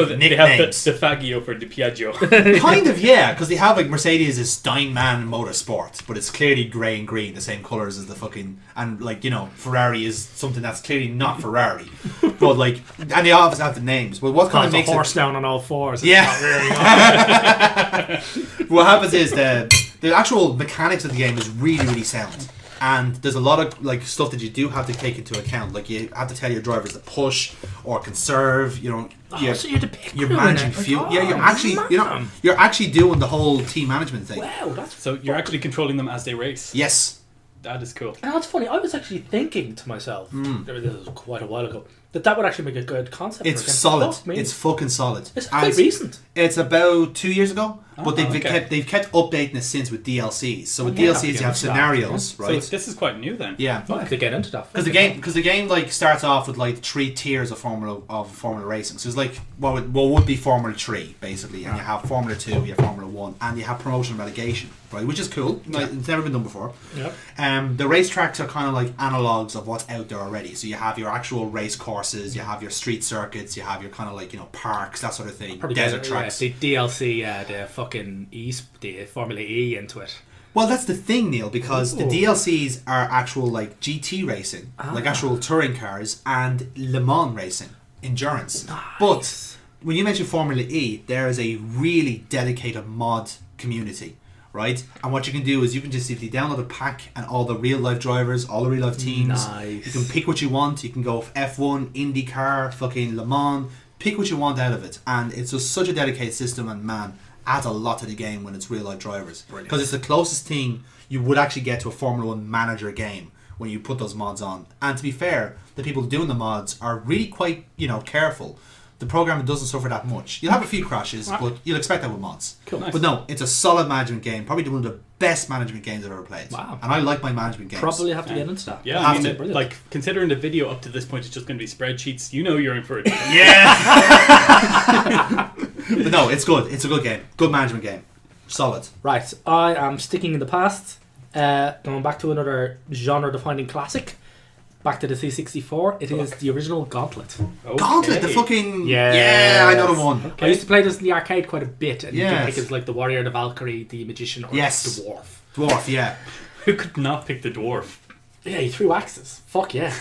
the nicknames. Faggio for the Piaggio. Kind of, yeah, because they have like Mercedes is Steinman Motorsport, but it's clearly grey and green, the same colours as the fucking, and like, you know, Ferrari is something that's clearly not Ferrari, but like, and they obviously have the names. But what kind of There's makes a horse it? down on all fours. It's Yeah. not rearing up. What happens is the actual mechanics of the game is really sound. And there's a lot of like stuff that you do have to take into account. Like you have to tell your drivers to push or conserve. You know, So you're the pick you're crew in managing it. Like, fuel. Yeah, you're oh, actually man. you're actually doing the whole team management thing. Wow, that's So you're actually controlling them as they race. Yes. That is cool. And that's funny. I was actually thinking to myself, this was quite a while ago, that would actually make a good concept. It's for a game. solid. Fuck me. It's fucking solid. It's And quite recent. It's about 2 years ago, but they've okay. kept updating it since with DLCs. So with Yeah, DLCs, you yeah, have yeah. scenarios, So right? this is quite new then. Yeah. I'll have to get into that. Because the game like starts off with like 3 tiers of Formula racing. So it's like what would be Formula 3 basically, and you have Formula 2, you have Formula 1, and you have promotion and relegation, right? Which is cool. Like, it's never been done before. Yep. The racetracks are kind of like analogues of what's out there already. So you have your actual race courses, you have your street circuits, you have your kind of like, you know, parks, that sort of thing, Probably desert get, tracks. the DLC, the fucking the Formula E into it. Well, that's the thing, Neil, because the Ooh. DLCs are actual like GT racing, like actual touring cars, and Le Mans racing, endurance. But when you mention Formula E, there is a really dedicated mod community, right? And what you can do is you can just simply download a pack and all the real life drivers, all the real life teams. Nice. You can pick what you want. You can go F1, IndyCar, fucking Le Mans. Pick what you want out of it, and it's just such a dedicated system. And man, adds a lot to the game when it's real life drivers, because it's the closest thing you would actually get to a Formula 1 manager game when you put those mods on. And to be fair, the people doing the mods are really quite, you know, careful. The program doesn't suffer that much. You'll have a few crashes, but you'll expect that with mods. Cool. Nice. But no, it's a solid management game. Probably one of the best management games I've ever played. Wow. And I like my management games. Probably have to get into that. Yeah, Have I mean, to. Brilliant. like considering the video up to this point is just going to be spreadsheets, you know you're in for it. Yeah. But no, it's good. It's a good game. Good management game. Solid. Right, I am sticking in the past, going back to another genre-defining classic. Back to the C64. It is the original Gauntlet. Okay. Gauntlet, the fucking... Yes. Yeah, I know the one. I used to play this in the arcade quite a bit, and you can Yes. pick as like the warrior, the Valkyrie, the magician, or Yes. the dwarf. Dwarf, yeah. Who could not pick the dwarf? Yeah, he threw axes. Fuck yeah.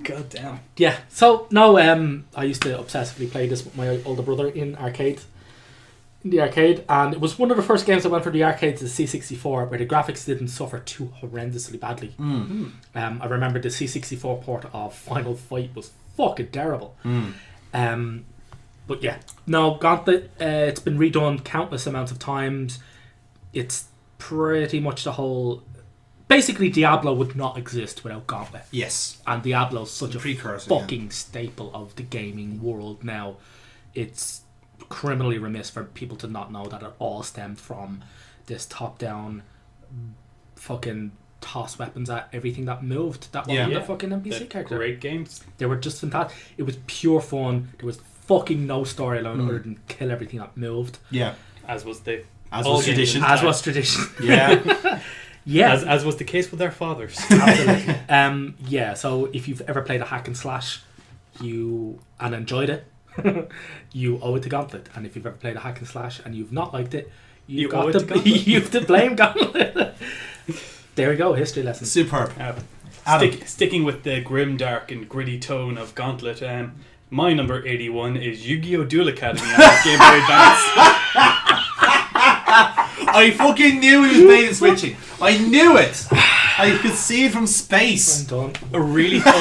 God damn. Yeah. So no, I used to obsessively play this with my older brother in the arcade, and it was one of the first games I went for the arcade to the C64, where the graphics didn't suffer too horrendously badly. I remember the C64 port of Final Fight was fucking terrible. But yeah, no, Gauntlet, it's been redone countless amounts of times. It's pretty much the whole... Basically, Diablo would not exist without Gauntlet. Yes. And Diablo's such a precursor, fucking staple of the gaming world now. It's criminally remiss for people to not know that it all stemmed from this top-down fucking toss weapons at everything that moved. That wasn't the fucking NPC character. Great games. They were just fantastic. It was pure fun. There was fucking no storyline other than kill everything that moved. Yeah. As was the As all was games tradition. at the As time. was tradition. Yeah. Yeah. As was the case with our fathers. Absolutely. Yeah, so if you've ever played a hack and slash and enjoyed it, you owe it to Gauntlet. And if you've ever played a hack and slash and you've not liked it, You got owe it to to Gauntlet. you have to blame Gauntlet. There we go, history lesson. Superb. Adam. Sticking with the grim, dark, and gritty tone of Gauntlet, my number 81 is Yu-Gi-Oh! Duel Academy on Game Boy Advance. I fucking knew he was bait switching. I knew it. I could see it from space. I'm done. A really fun.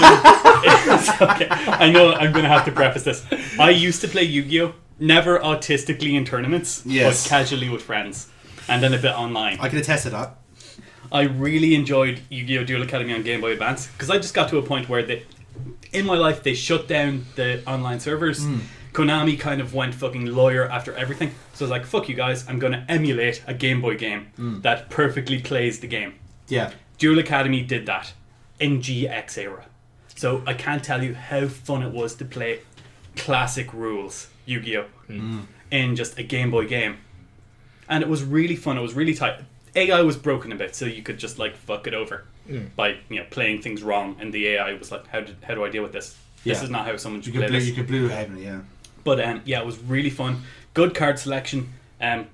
Okay, I know I'm going to have to preface this. I used to play Yu-Gi-Oh! Never autistically in tournaments, Yes. but casually with friends, and then a bit online. I can attest to that. I really enjoyed Yu-Gi-Oh! Duel Academy on Game Boy Advance because I just got to a point where in my life they shut down the online servers. Konami kind of went fucking lawyer after everything, so I was like, fuck you guys, I'm going to emulate a Game Boy game that perfectly plays the game. Yeah. Duel Academy did that in GX era, so I can't tell you how fun it was to play classic rules Yu-Gi-Oh! In just a Game Boy game, and it was really fun. It was really tight. AI was broken a bit, so you could just like fuck it over by playing things wrong, and the AI was like, how do I deal with this? This Yeah. is not how someone should You play could blue, this. you could blue heaven, yeah. But yeah, it was really fun. Good card selection.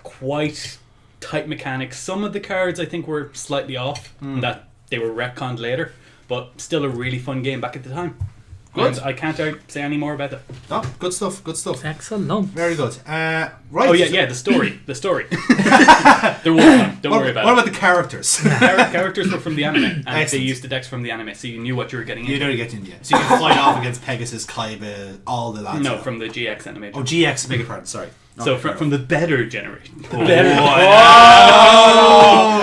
Quite tight mechanics. Some of the cards I think were slightly off, that they were retconned later, but still a really fun game back at the time. Good. And I can't say any more about it. Oh, good stuff. Good stuff. Excellent. Very good. Right. Oh yeah, the story. There was one. Don't worry about What it. about the characters? Characters were from the anime, and they Excellent. used the decks from the anime, so you knew what you were getting You into. don't get in yet. So you can fight off against Pegasus, Kaiba, all the lads. No, from the GX animation. Oh, GX, beg your pardon, sorry. So from the better generation. Oh.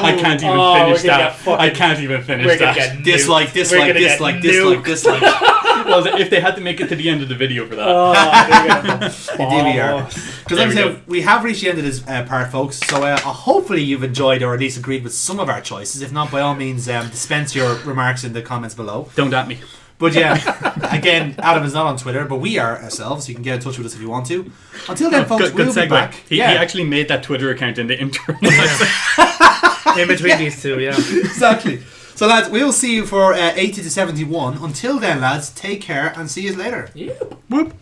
I can't even Oh, finish we're gonna that. get fucking- I can't even finish we're gonna that. get Dislike, nuked. dislike, We're gonna dislike, get dislike, nuked. dislike. Well, if they had to make it to the end of the video for that. The DVR. Because There I'm we saying go. we have reached the end of this part, folks. So hopefully you've enjoyed or at least agreed with some of our choices. If not, by all means, dispense your remarks in the comments below. Don't at me. But yeah, again, Adam is not on Twitter, but we are ourselves. You can get in touch with us if you want to. Until then, folks, Good we'll be segue. back. He actually made that Twitter account in the interim. In between these two, yeah. Exactly. So, lads, we'll see you for 80 to 71. Until then, lads, take care and see you later. Yeah. Whoop.